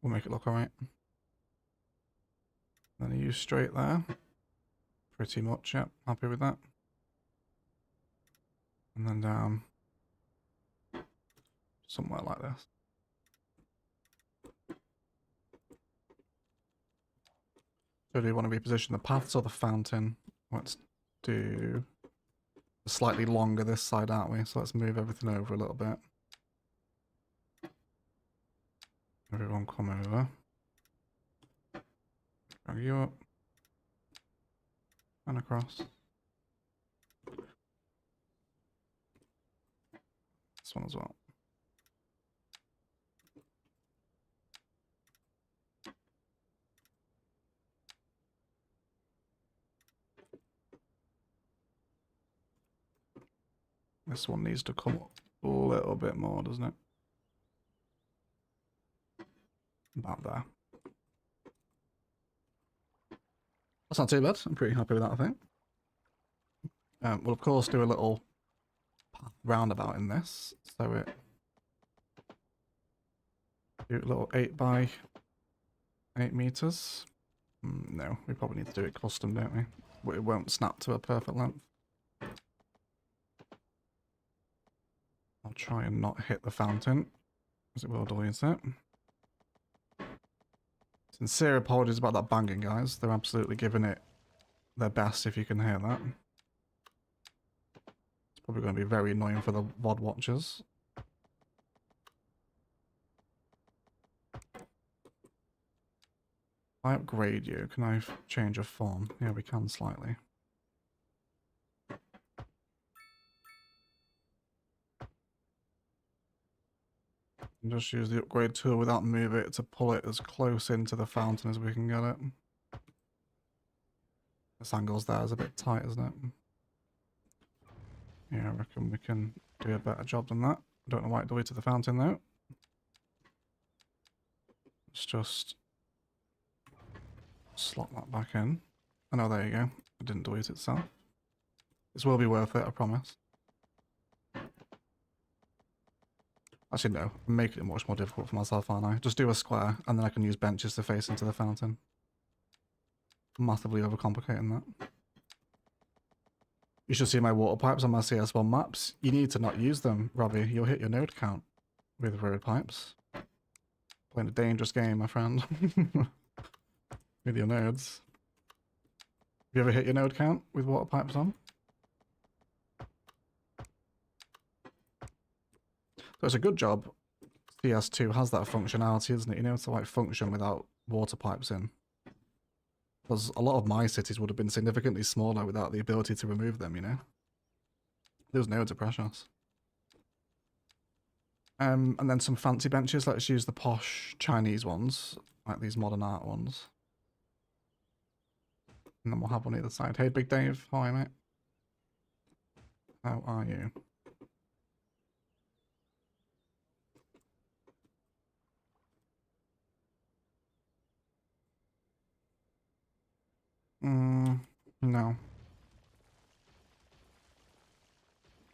We'll make it look alright. Then you straight there. Pretty much, yep, happy with that. And then down somewhere like this. So do we want to reposition the paths or the fountain? Let's do slightly longer this side, aren't we? So let's move everything over a little bit. Everyone come over. Drag you up. And across. This one as well. This one needs to come up a little bit more, doesn't it? About there. That's not too bad. I'm pretty happy with that, I think. We'll of course do a little roundabout in this, so it do a little 8 by 8 meters. No, we probably need to do it custom, don't we? It won't snap to a perfect length. I'll try and not hit the fountain, because it will delete it. Sincere apologies about that banging, guys. They're absolutely giving it their best, if you can hear that. It's probably going to be very annoying for the VOD watchers. If I upgrade you, can I change your form? Yeah, we can slightly. And just use the upgrade tool without move it to pull it as close into the fountain as we can get it. This angle's there is a bit tight, isn't it? Yeah, I reckon we can do a better job than that. I don't know why it deleted the fountain though. Let's just slot that back in. Oh no, there you go. It didn't delete itself. This will be worth it, I promise. Actually, no. I'm making it much more difficult for myself, aren't I? Just do a square, and then I can use benches to face into the fountain. Massively overcomplicating that. You should see my water pipes on my CS1 maps. You need to not use them, Robbie. You'll hit your node count with road pipes. Playing a dangerous game, my friend. With your nodes. Have you ever hit your node count with water pipes on? So it's a good job CS2 has that functionality, isn't it? You know, to like function without water pipes in. Because a lot of my cities would have been significantly smaller without the ability to remove them, you know? Those nodes are precious. And then some fancy benches. Let's use the posh Chinese ones, like these modern art ones. And then we'll have one either side. Hey, Big Dave. Hi, mate. How are you? No.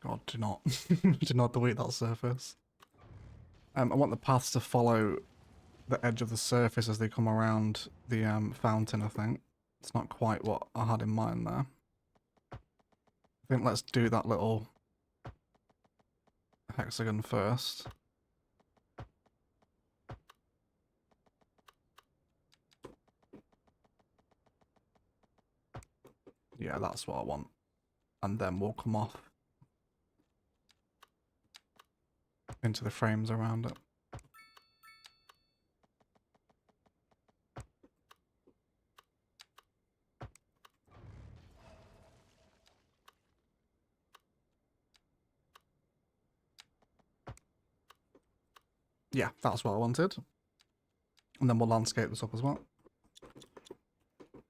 God, do not. Do not delete that surface. I want the paths to follow the edge of the surface as they come around the fountain, I think. It's not quite what I had in mind there. I think let's do that little hexagon first. Yeah, that's what I want. And then we'll come off into the frames around it. Yeah, that's what I wanted. And then we'll landscape this up as well.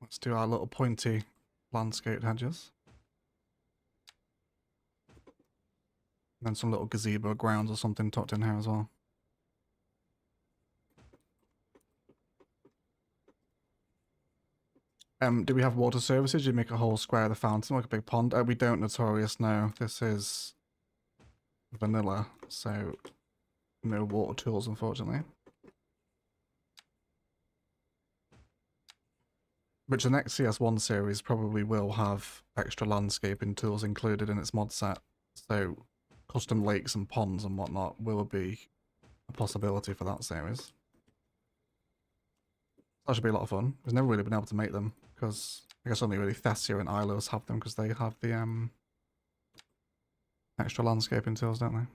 Let's do our little pointy landscaped hedges. And then some little gazebo grounds or something tucked in here as well. Do we have water services? You make a whole square of the fountain like a big pond? We don't, Notorious, no. This is vanilla, so no water tools, unfortunately. Which the next CS1 series probably will have extra landscaping tools included in its mod set. So custom lakes and ponds and whatnot will be a possibility for that series. That should be a lot of fun. We've never really been able to make them because I guess only really Thessia and Ilos have them because they have the extra landscaping tools, don't they?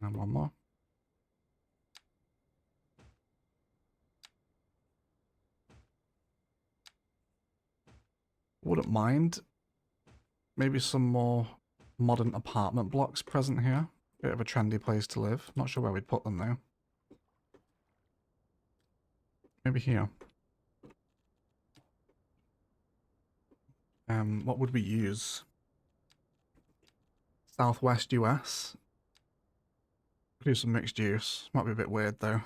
And one more. Wouldn't mind maybe some more modern apartment blocks present here. Bit of a trendy place to live. Not sure where we'd put them though. Maybe here. What would we use? Southwest US. Could do some mixed use. Might be a bit weird though.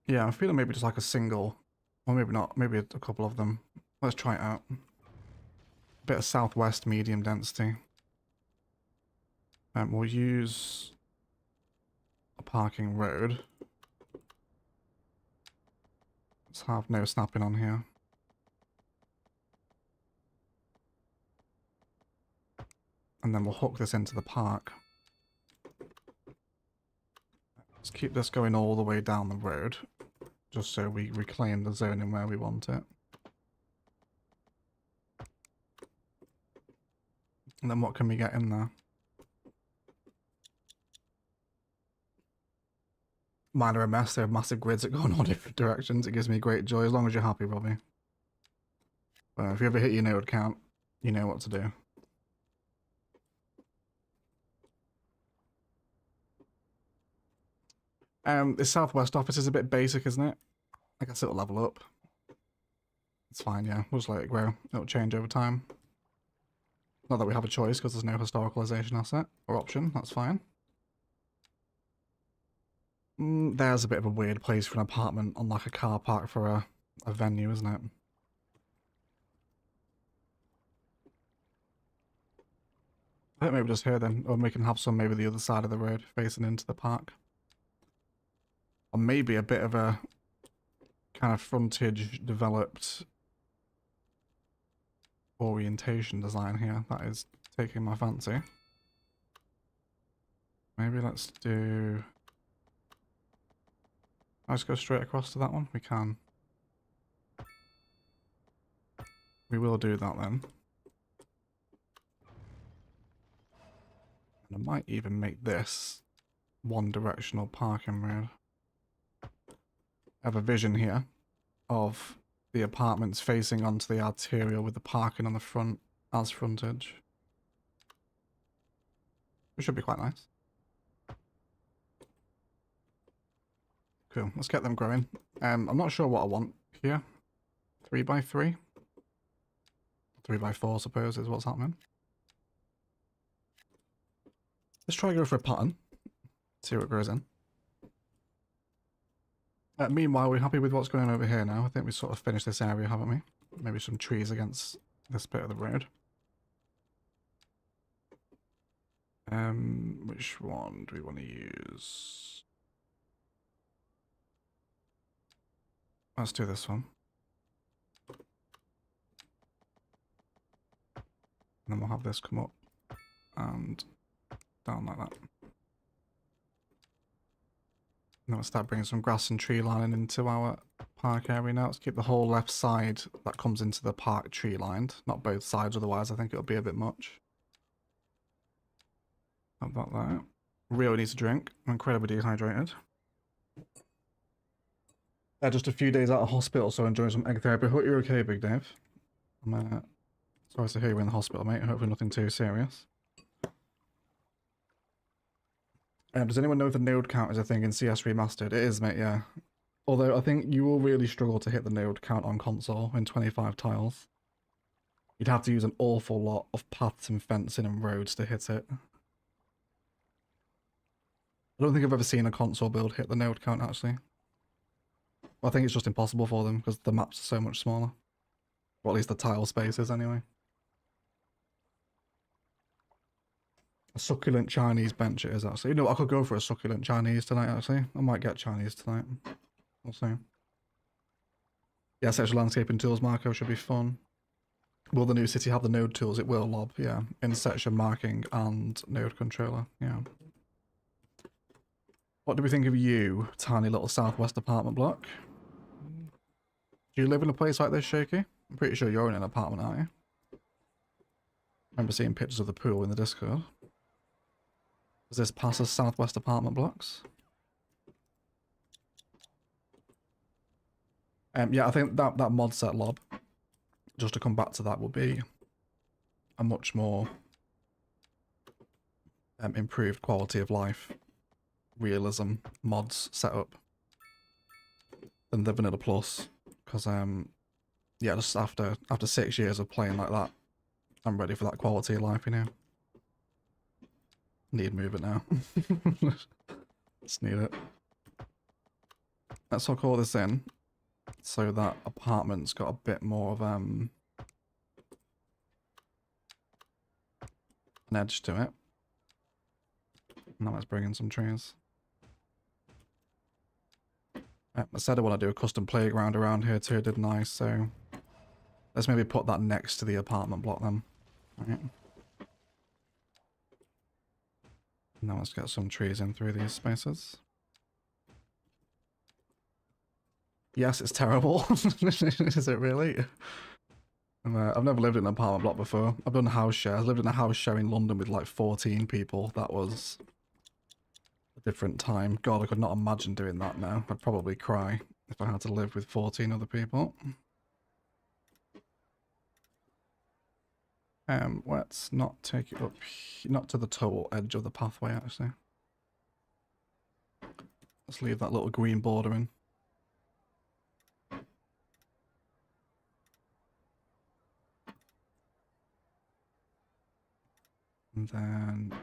Yeah, I'm feeling maybe just like a single, or maybe not, maybe a couple of them. Let's try it out. Bit of southwest medium density. We'll use a parking road. Let's have no snapping on here. And then we'll hook this into the park. Let's keep this going all the way down the road, just so we reclaim the zoning where we want it. And then what can we get in there? Mine are a mess. They have massive grids that go in all different directions. It gives me great joy, as long as you're happy, Robbie. But if you ever hit your node count, you know what to do. The southwest office is a bit basic, isn't it? I guess it'll level up. It's fine, yeah. We'll just let it grow. It'll change over time. Not that we have a choice, because there's no historicalization asset or option. That's fine. There's a bit of a weird place for an apartment on like a car park for a venue, isn't it? I think maybe just here then, or we can have some maybe the other side of the road facing into the park. Or maybe a bit of a kind of frontage developed orientation design here. That is taking my fancy. Maybe let's do... Let's go straight across to that one. We can. We will do that then. And I might even make this one directional parking road. I have a vision here of the apartments facing onto the arterial with the parking on the front as frontage. It should be quite nice. Cool. Let's get them growing. I'm not sure what I want here. 3x3? 3x4, I suppose, is what's happening. Let's try go for a pattern. See what grows in. Meanwhile, we're happy with what's going on over here now. I think we sort of finished this area, haven't we? Maybe some trees against this bit of the road. Which one do we want to use? Let's do this one. And then we'll have this come up and down like that. Now we'll start bringing some grass and tree lining into our park area now. Let's keep the whole left side that comes into the park tree lined. Not both sides, otherwise I think it'll be a bit much. Have that there. Really needs a drink. I'm incredibly dehydrated. Just a few days out of hospital, so enjoying some egg therapy. Hope you're okay, Big Dave. I'm sorry to hear you're in the hospital, mate. Hopefully nothing too serious. Does anyone know if the node count is a thing in CS Remastered? It is, mate, yeah. Although I think you will really struggle to hit the node count on console in 25 tiles. You'd have to use an awful lot of paths and fencing and roads to hit it. I don't think I've ever seen a console build hit the node count, actually. Well, I think it's just impossible for them because the maps are so much smaller. Or at least the tile spaces, anyway. A succulent Chinese bench it is, actually. You know, I could go for a succulent Chinese tonight, actually. I might get Chinese tonight. We'll see. Yeah, sexual landscaping tools, Marco, should be fun. Will the new city have the node tools? It will, Lob, yeah. In section marking and node controller, yeah. What do we think of you, tiny little southwest apartment block? Do you live in a place like this, Shaky? I'm pretty sure you're in an apartment, aren't you? I remember seeing pictures of the pool in the Discord. Does this pass as southwest apartment blocks? Yeah, I think that mod set, Lob, just to come back to that, will be a much more improved quality of life realism mods setup than the Vanilla Plus, because yeah, just after 6 years of playing like that, I'm ready for that quality of life, you know. Need movement now. Just need it. Let's hook all this in so that apartment's got a bit more of an edge to it. Now let's bring in some trees. I said I want to do a custom playground around here too, didn't I? So let's maybe put that next to the apartment block then. Right. Now let's get some trees in through these spaces. Yes, it's terrible. Is it really? I've never lived in an apartment block before. I've done house share. I lived in a house share in London with like 14 people. That was a different time. God, I could not imagine doing that now. I'd probably cry if I had to live with 14 other people. Let's not take it up, not to the total edge of the pathway actually. Let's leave that little green border in. And then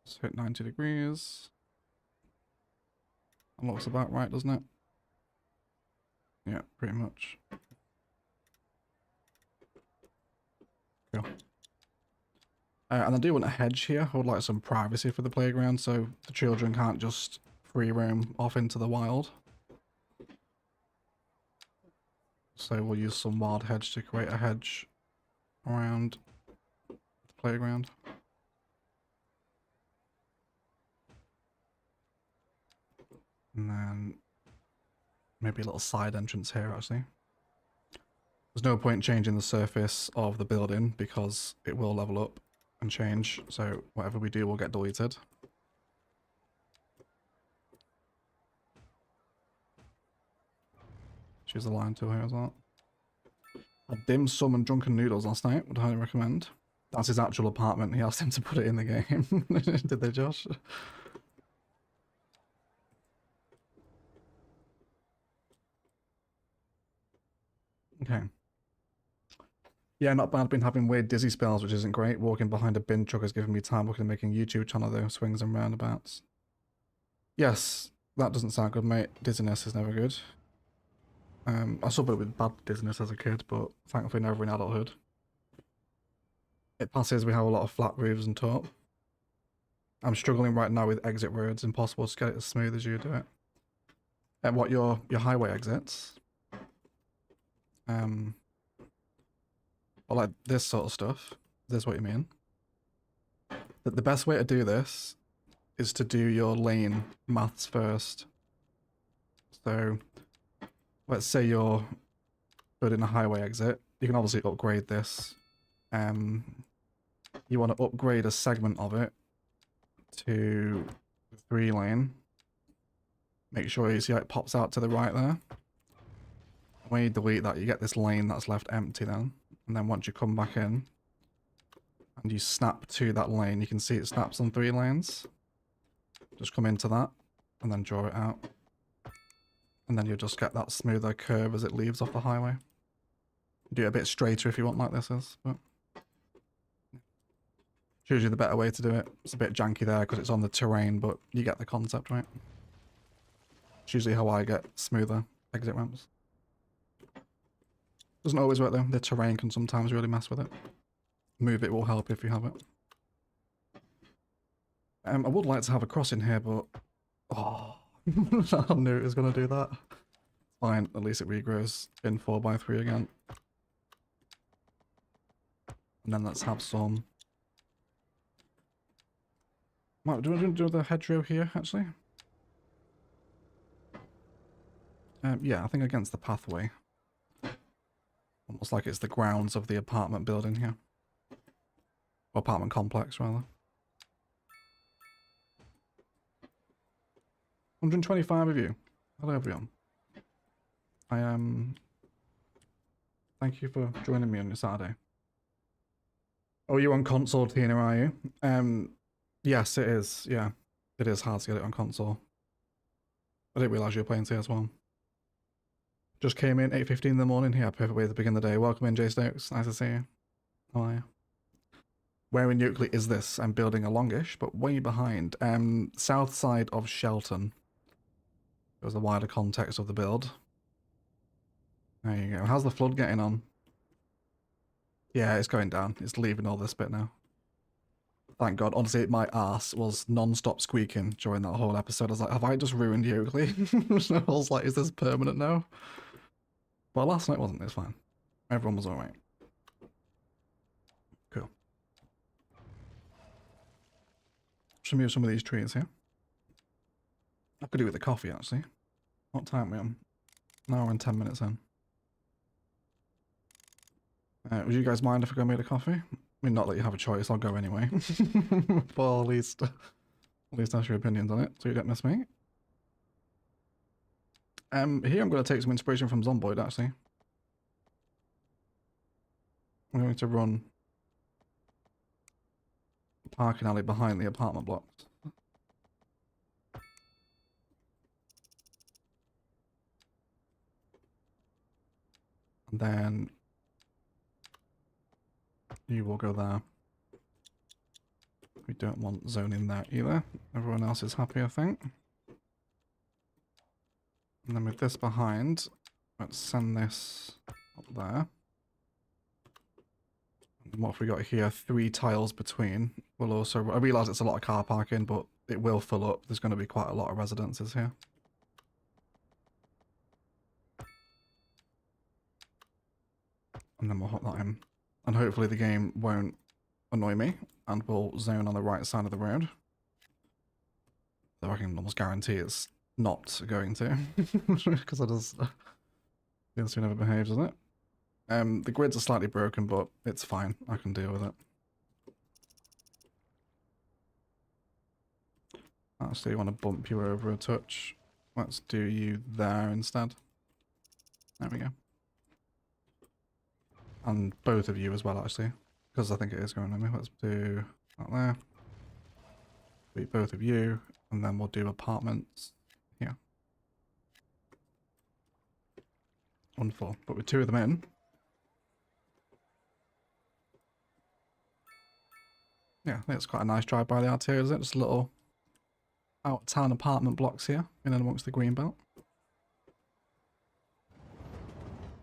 let's hit 90 degrees. That looks about right, doesn't it? Yeah, pretty much. Cool. And I do want a hedge here. I would like some privacy for the playground so the children can't just free roam off into the wild. So we'll use some wild hedge to create a hedge around the playground. And then maybe a little side entrance here actually. There's no point changing the surface of the building because it will level up and change, so whatever we do will get deleted. Choose the line tool here as well. Had dim sum and drunken noodles last night, would highly recommend. That's his actual apartment, he asked him to put it in the game. Did they, Josh? Okay. Yeah, not bad. Been having weird dizzy spells, which isn't great. Walking behind a bin truck has given me time looking at making a YouTube channel though. Swings and roundabouts. Yes, that doesn't sound good, mate. Dizziness is never good. I suffered with bad dizziness as a kid, but thankfully never in adulthood. It passes. We have a lot of flat roofs and top. I'm struggling right now with exit roads. Impossible to get it as smooth as you do it. And what your highway exits? Or like this sort of stuff. This is what you mean. The best way to do this is to do your lane maths first. So let's say you're building a highway exit. You can obviously upgrade this. You want to upgrade a segment of it to 3-lane. Make sure you see how it pops out to the right there. When you delete that, you get this lane that's left empty then. And then once you come back in and you snap to that lane, you can see it snaps on 3 lanes. Just come into that and then draw it out. And then you'll just get that smoother curve as it leaves off the highway. Do it a bit straighter if you want, like this is. But it's usually the better way to do it. It's a bit janky there because it's on the terrain, but you get the concept, right? It's usually how I get smoother exit ramps. Doesn't always work though. The terrain can sometimes really mess with it. Move it will help if you have it. I would like to have a crossing here, but oh, I knew it was going to do that. Fine, at least it regrows in 4x3 again. And then let's have some. Do you want to do the hedgerow here, actually? Yeah, I think against the pathway. Almost like it's the grounds of the apartment building here. Or apartment complex, rather. 125 of you. Hello, everyone. I am... Thank you for joining me on your Saturday. Oh, you're on console, Tina, are you? Yes, it is. Yeah, it is hard to get it on console. I didn't realise you were playing CS1. Just came in 8:15 in the morning. Yeah, perfect way to begin the day. Welcome in, Jay Stokes. Nice to see you. How are you? Where in Yoakley is this? I'm building a longish, but way behind. South side of Shelton. It was the wider context of the build. There you go. How's the flood getting on? Yeah, it's going down. It's leaving all this bit now. Thank God. Honestly, my ass was non-stop squeaking during that whole episode. I was like, have I just ruined Yoakley? I was like, is this permanent now? But last night wasn't. It's fine. Everyone was alright. Cool. Should move some of these trees here. I could do with the coffee, actually. What time are we on? An hour and 10 minutes in. Would you guys mind if I go make a coffee? I mean, not that you have a choice, I'll go anyway. But at least ask your opinions on it, so you don't miss me. Here I'm going to take some inspiration from Zomboid, actually. I'm going to run a parking alley behind the apartment blocks. And then you will go there. We don't want zoning there either. Everyone else is happy, I think. And then with this behind, let's send this up there. And what have we got here? 3 tiles between. We'll also... I realise it's a lot of car parking, but it will fill up. There's going to be quite a lot of residences here. And then we'll hop that in. And hopefully the game won't annoy me and will zone on the right side of the road. Though I can almost guarantee it's not going to. Because it does... The other never behaves, doesn't it? The grids are slightly broken, but it's fine. I can deal with it. Actually, I want to bump you over a touch. Let's do you there instead. There we go. And both of you as well, actually. Because I think it is going on me. Let's do that there. Beat both of you. And then we'll do apartments here. 1-4. But with 2 of them in, Yeah, I think it's quite a nice drive by the Arterial, isn't it? Just little out-town apartment blocks here, in and amongst the green belt.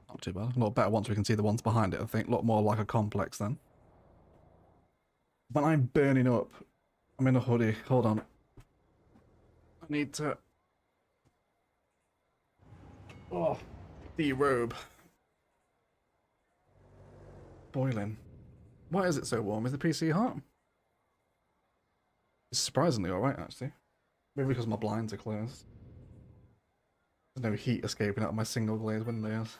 Not too bad. A lot better once we can see the ones behind it, I think. A lot more like a complex then. But I'm burning up. I'm in a hoodie. Hold on. I need to... Oh, derobe. Boiling. Why is it so warm? Is the PC hot? It's surprisingly alright, actually. Maybe because my blinds are closed. There's no heat escaping out of my single glazed windows.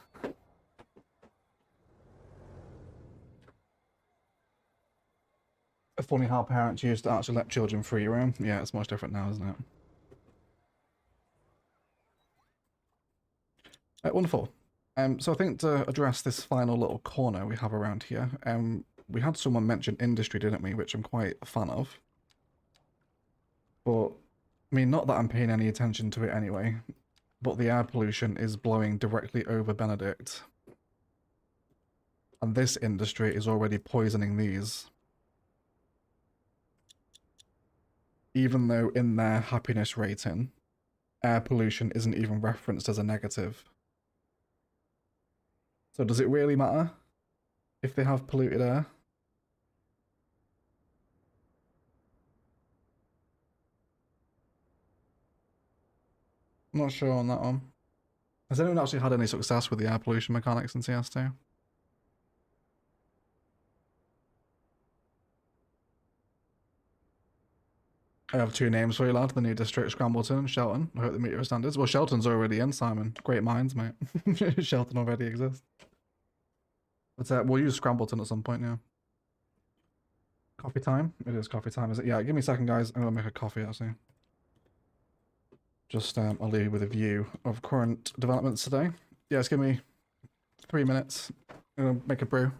It's funny how parents used to actually let children free roam. Yeah, it's much different now, isn't it? Wonderful. So I think to address this final little corner we have around here, we had someone mention industry, didn't we? Which I'm quite a fan of. But, I mean, not that I'm paying any attention to it anyway, but the air pollution is blowing directly over Benedict. And this industry is already poisoning these. Even though in their happiness rating, air pollution isn't even referenced as a negative. So does it really matter if they have polluted air? I'm not sure on that one. Has anyone actually had any success with the air pollution mechanics in CS2? I have two names for you, lad. The new district, Scrambleton and Shelton. I hope they meet your standards. Well, Shelton's already in, Simon. Great minds, mate. Shelton already exists. But we'll use Scrambleton at some point, yeah. Coffee time? It is coffee time, is it? Yeah, give me a second, guys. I'm going to make a coffee, actually. Just, I'll leave you with a view of current developments today. Yeah, just give me 3 minutes. I'm going to make a brew.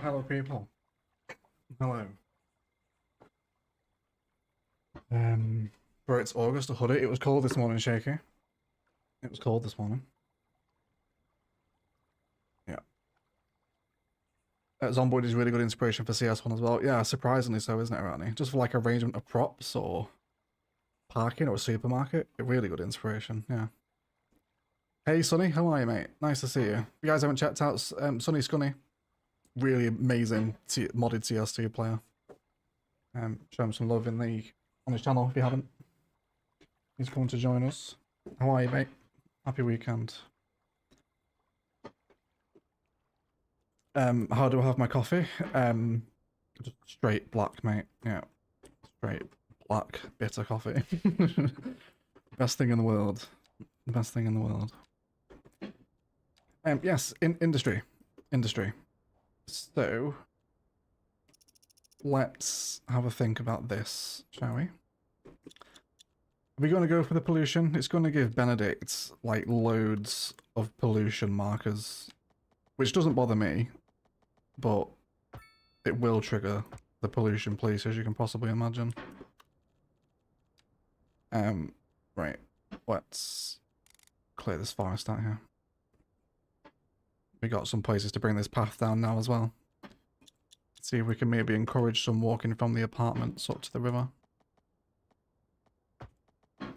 Hello, people. Hello. Bro, it's August, a hoodie. It was cold this morning, Shaky. It was cold this morning. Yeah. Zomboid is really good inspiration for CS1 as well. Yeah, surprisingly so, isn't it, Rani? Just for like arrangement of props or parking or a supermarket. Really good inspiration, yeah. Hey, Sonny, how are you, mate? Nice to see you. If you guys haven't checked out Sonny Scunny, really amazing modded CS2 player. Show him some love on his channel if you haven't. He's coming to join us. How are you, mate? Happy weekend. How do I have my coffee? Just straight black, mate. Yeah, straight black bitter coffee. Best thing in the world. Best thing in the world. Yes, in industry. So let's have a think about this, shall we? Are we going to go for the pollution? It's going to give Benedict like loads of pollution markers, which doesn't bother me, but it will trigger the pollution police, as you can possibly imagine. Right, let's clear this forest out here. We got some places to bring this path down now as well. See if we can maybe encourage some walking from the apartments up to the river. At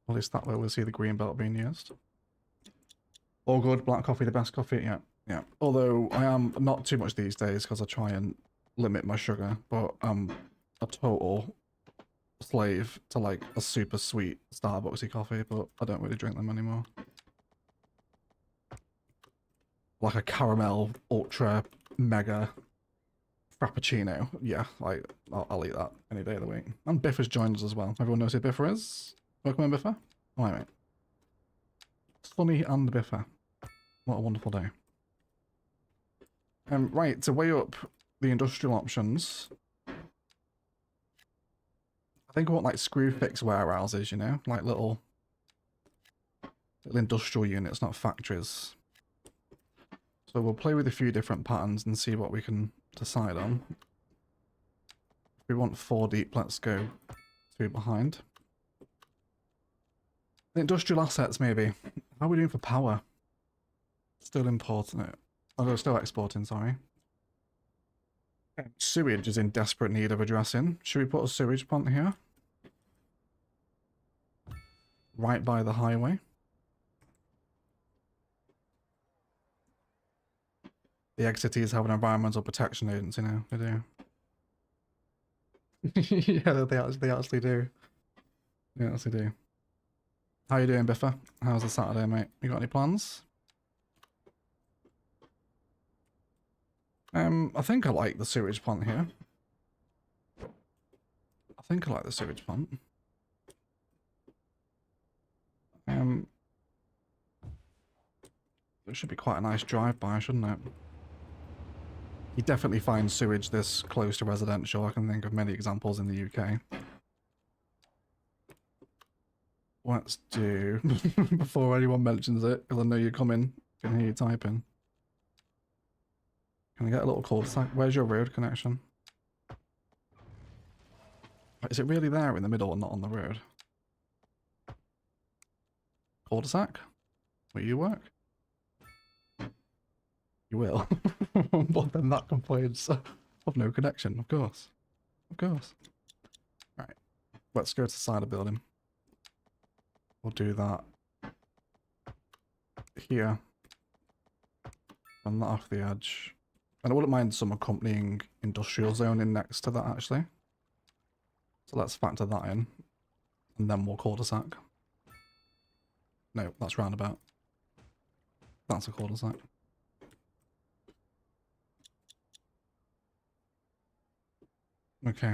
least that way we'll see the green belt being used. All good, black coffee, the best coffee, yeah, yeah. Although I am not too much these days because I try and limit my sugar, but I'm a total slave to like a super sweet Starbucksy coffee, but I don't really drink them anymore. Like a caramel ultra mega frappuccino, yeah, like I'll eat that any day of the week. And Biffa's joined us as well. Everyone knows who Biffa is. Welcome in, Biffa. All right, mate. Sunny and Biffa. What a wonderful day. Right, to weigh up the industrial options, I think I want like screw fix warehouses, you know, like little industrial units, not factories. So we'll play with a few different patterns and see what we can decide on. If we want 4 deep, let's go 2 behind. The industrial assets, maybe. How are we doing for power? Still importing it. Oh, no, still exporting, sorry. Sewage is in desperate need of addressing. Should we put a sewage plant here? Right by the highway. The egg cities have an environmental protection agency now. They do. Yeah, they actually do. They actually do. How you doing, Biffa? How's the Saturday, mate? You got any plans? I think I like the sewage plant here. I think I like the sewage plant. It should be quite a nice drive-by, shouldn't it? You definitely find sewage this close to residential. I can think of many examples in the UK. Let's do, before anyone mentions it, because I know you're coming, I can hear you typing. Can I get a little cul-de-sac? Where's your road connection? Is it really there in the middle and not on the road? Cul-de-sac? Will you work? You will. But then that complains of no connection, of course. Of course. Right. Let's go to the side of the building. We'll do that here. Run that off the edge. And I wouldn't mind some accompanying industrial zone in next to that, actually. So let's factor that in. And then we'll cul-de-sac. No, that's roundabout. That's a cul-de-sac. Okay.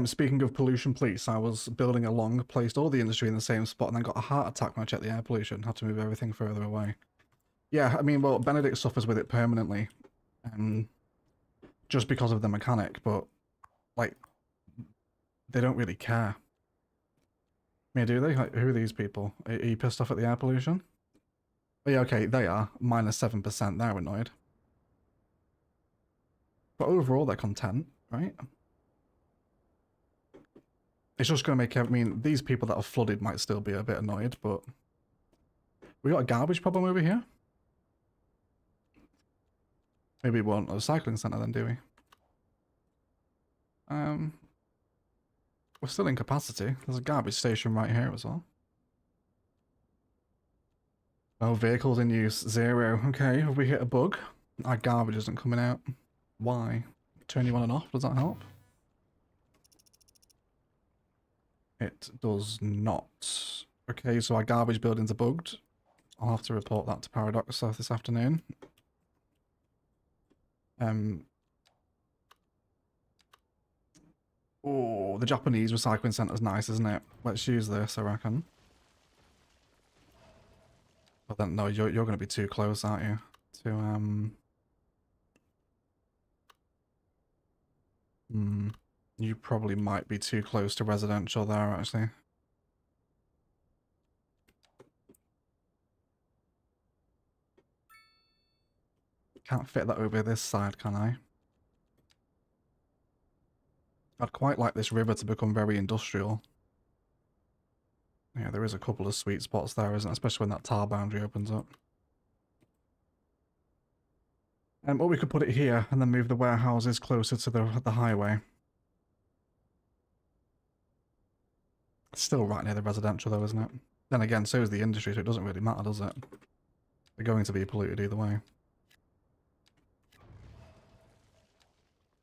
Speaking of pollution police, I was building along, placed all the industry in the same spot, and then got a heart attack when I checked the air pollution. Had to move everything further away. Yeah, I mean, well, Benedict suffers with it permanently, just because of the mechanic, but, like, they don't really care. I mean, do they? Like, who are these people? Are you pissed off at the air pollution? Oh, yeah, okay, they are. -7%, they're annoyed. But overall, they're content, right? It's just going to make, I mean, these people that are flooded might still be a bit annoyed, but... We got a garbage problem over here? Maybe we want a recycling centre then, do we? We're still in capacity. There's a garbage station right here as well. Oh, vehicles in use, 0. Okay, have we hit a bug? Our garbage isn't coming out. Why? Turn you on and off, does that help? It does not. Okay, so our garbage buildings are bugged. I'll have to report that to Paradox this afternoon. Oh, the Japanese recycling centre's nice, isn't it? Let's use this, I reckon. But then, no, you're going to be too close, aren't you? To, you probably might be too close to residential there, actually. Can't fit that over this side, can I? I'd quite like this river to become very industrial. Yeah, there is a couple of sweet spots there, isn't it? Especially when that tar boundary opens up. Or we could put it here and then move the warehouses closer to the highway. It's still right near the residential though, isn't it? Then again, so is the industry, so it doesn't really matter, does it? They're going to be polluted either way.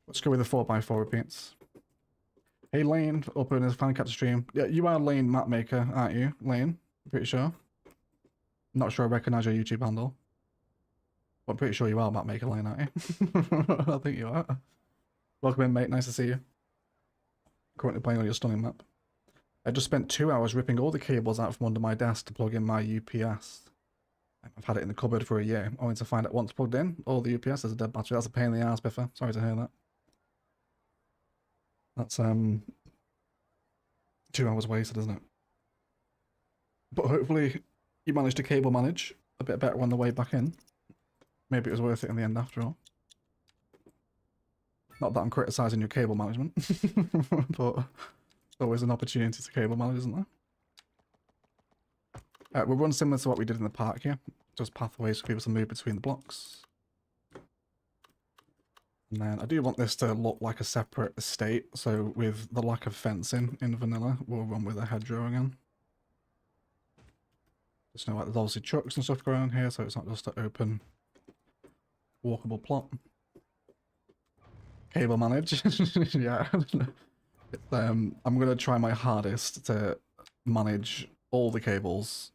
Let's go with the 4x4 repeats. Hey Lane, open his fan catch stream. Yeah, you are Lane Mapmaker, aren't you, Lane? Pretty sure. Not sure I recognise your YouTube handle. But I'm pretty sure you are Mapmaker Lane, aren't you? I think you are. Welcome in, mate. Nice to see you. Currently playing on your stunning map. I just spent 2 hours ripping all the cables out from under my desk to plug in my UPS. I've had it in the cupboard for a year, only to find out once plugged in, all the UPS is a dead battery. That's a pain in the ass, Biffa. Sorry to hear that. That's 2 hours wasted, isn't it? But hopefully you managed to cable manage a bit better on the way back in. Maybe it was worth it in the end after all. Not that I'm criticising your cable management, but there's always an opportunity to cable manage, isn't there? We'll run similar to what we did in the park here. Just pathways for people to move between the blocks. And then I do want this to look like a separate estate, so with the lack of fencing in vanilla, we'll run with a hedgerow again. Just know like there's obviously trucks and stuff going on here, so it's not just an open, walkable plot. Cable manage, yeah. I'm gonna try my hardest to manage all the cables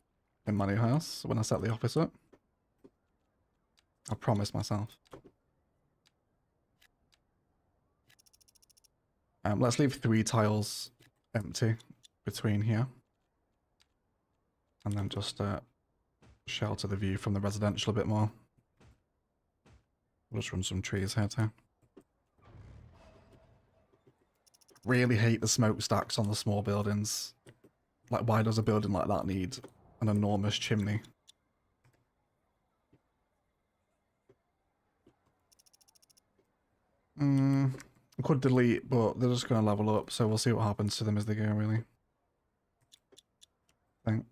in my new house when I set the office up. I promised myself. Let's leave 3 tiles empty between here. And then just shelter the view from the residential a bit more. We'll just run some trees here too. Really hate the smokestacks on the small buildings. Like, why does a building like that need an enormous chimney? I could delete, but they're just going to level up, so we'll see what happens to them as they go, really. I think.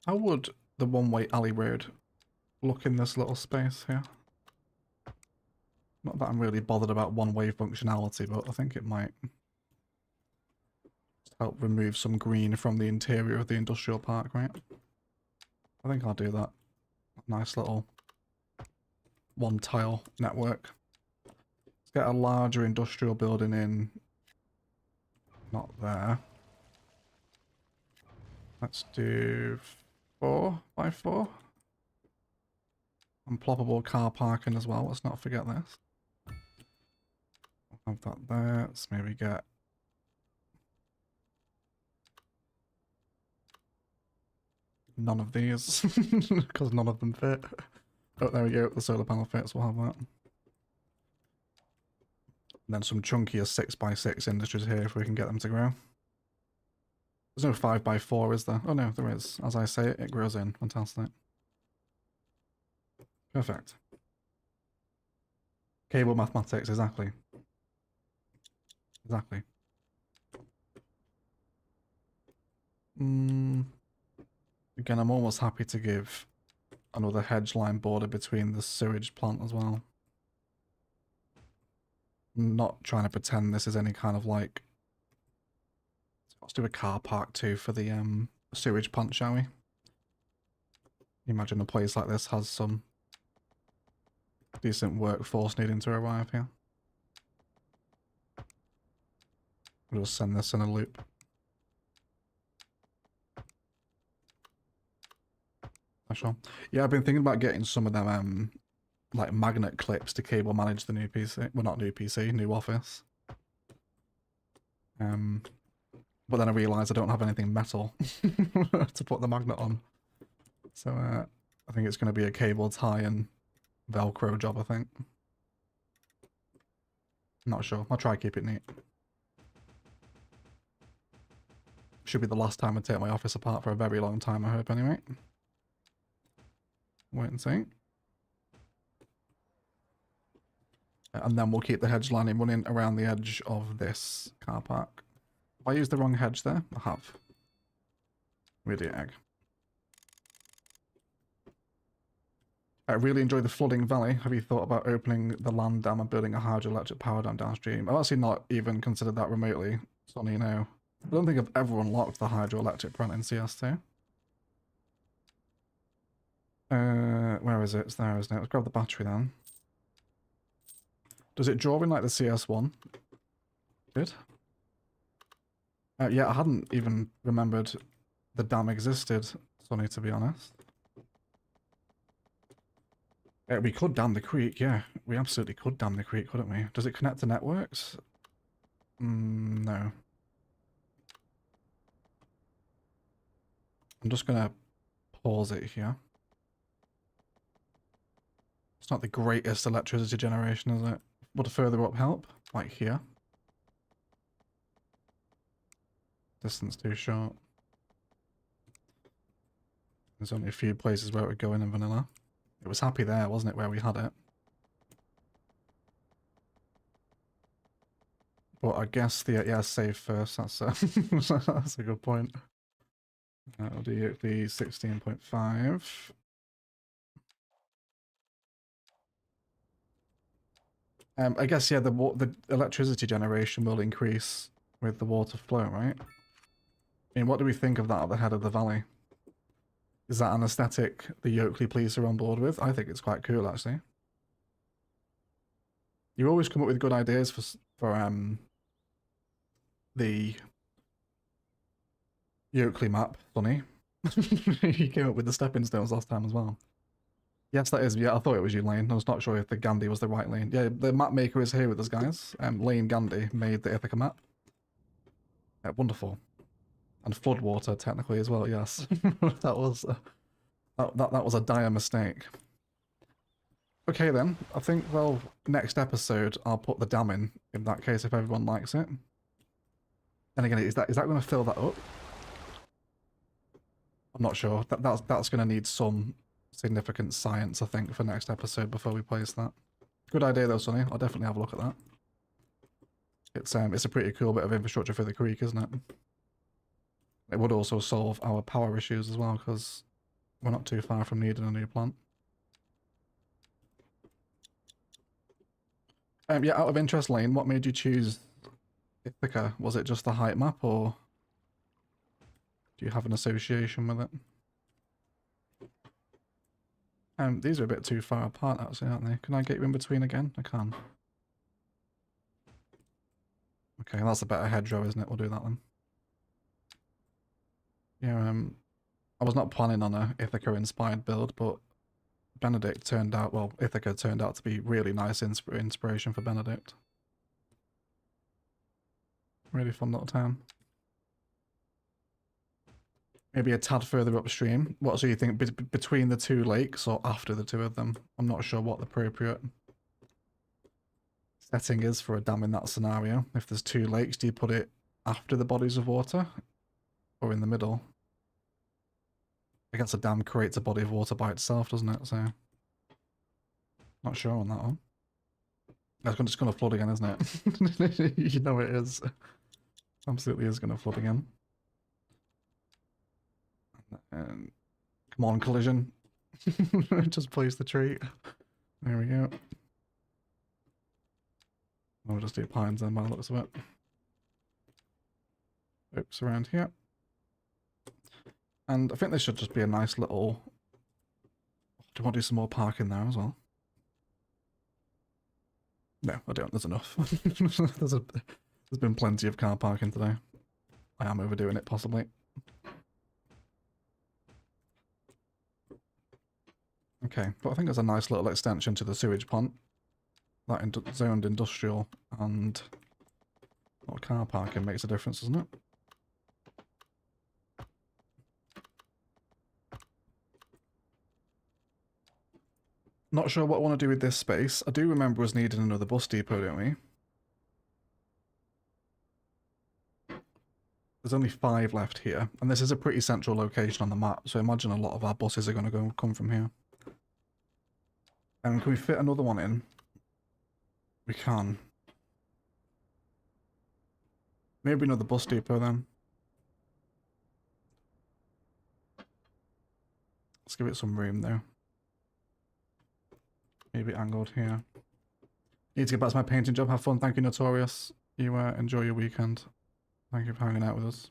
How would the one-way alley road look in this little space here? Not that I'm really bothered about one-way functionality, but I think it might help remove some green from the interior of the industrial park, right? I think I'll do that. Nice little 1-tile network. Let's get a larger industrial building in. Not there. Let's do 4x4. And ploppable car parking as well. Let's not forget this. I'll have that there. Let's maybe get none of these because none of them fit. Oh, there we go. The solar panel fits. We'll have that. And then some chunkier 6x6 industries here if we can get them to grow. There's no 5x4, is there? Oh no, there is. As I say it, it grows in. Fantastic. Perfect. Cable mathematics, exactly. Exactly. Again, I'm almost happy to give another hedge line border between the sewage plant as well. I'm not trying to pretend this is any kind of like... Let's do a car park too for the sewage plant, shall we? Imagine a place like this has some decent workforce needing to arrive here. We'll just send this in a loop. Sure. Yeah, I've been thinking about getting some of them like magnet clips to cable manage the new PC. Well, not new PC, new office. But then I realised I don't have anything metal to put the magnet on. So I think it's going to be a cable tie and Velcro job, I think. Not sure. I'll try to keep it neat. Should be the last time I take my office apart for a very long time, I hope, anyway. Wait and see. And then we'll keep the hedge lining running around the edge of this car park. Have I used the wrong hedge there? I have. Idiot egg. I really enjoy the flooding valley. Have you thought about opening the land dam and building a hydroelectric power dam downstream? I've actually not even considered that remotely, Sonny, no. I don't think I've ever unlocked the hydroelectric plant in CS2. Where is it? It's there, isn't it? Let's grab the battery then. Does it draw in like the CS1? Did? Yeah, I hadn't even remembered the dam existed, Sonny, to be honest. We could dam the creek, yeah. We absolutely could dam the creek, couldn't we? Does it connect to networks? No. I'm just going to pause it here. It's not the greatest electricity generation, is it? Would a further up help? Like here. Distance too short. There's only a few places where it would go in vanilla. It was happy there, wasn't it, where we had it? But I guess the, yeah, save first, that's that's a good point. I'll do the 16.5. I guess, yeah, the electricity generation will increase with the water flow, right? I mean, what do we think of that at the head of the valley? Is that an aesthetic the Yoakley police are on board with? I think it's quite cool, actually. You always come up with good ideas for the Yoakley map, Sonny. You came up with the stepping stones last time as well. Yes, that is. Yeah, I thought it was you, Lane. I was not sure if the Gandhi was the right lane. Yeah, the map maker is here with us, guys. Lane Gandhi made the Ithaca map. Wonderful. And floodwater, technically, as well, yes. that was a dire mistake. Okay, then. I think, well, next episode, I'll put the dam in that case, if everyone likes it. And again, is that going to fill that up? I'm not sure. That's going to need some significant science, I think, for next episode before we place that. Good idea, though, Sonny. I'll definitely have a look at that. It's a pretty cool bit of infrastructure for the creek, isn't it? It would also solve our power issues as well, because we're not too far from needing a new plant. Yeah, out of interest, Lane, what made you choose Ithaca? Was it just the height map, or do you have an association with it? These are a bit too far apart, actually, aren't they? Can I get you in between again? I can. Okay, that's a better hedgerow, isn't it? We'll do that then. Yeah, I was not planning on a Ithaca-inspired build, but Benedict turned out, well, Ithaca turned out to be really nice inspiration for Benedict. Really fun little town. Maybe a tad further upstream. What do you think, between the two lakes or after the two of them? I'm not sure what the appropriate setting is for a dam in that scenario. If there's two lakes, do you put it after the bodies of water? or in the middle. I guess a dam creates a body of water by itself, doesn't it? So, not sure on that one. That's just going to flood again, isn't it? You know it is. Absolutely is going to flood again. And come on, collision. Just place the tree. There we go. I'll just do pines then by the looks of it. Oops, around here. And I think this should just be a nice little... Do you want to do some more parking there as well? No, I don't. There's enough. There's been plenty of car parking today. I am overdoing it, possibly. Okay, but I think there's a nice little extension to the sewage plant. That zoned industrial and car parking makes a difference, doesn't it? Not sure what I want to do with this space. I do remember us needing another bus depot, don't we? There's only 5 left here, and this is a pretty central location on the map, so I imagine a lot of our buses are going to come from here. And can we fit another one in? We can. Maybe another bus depot then. Let's give it some room though. Maybe angled here. Need to get back to my painting job. Have fun. Thank you, Notorious. You enjoy your weekend. Thank you for hanging out with us.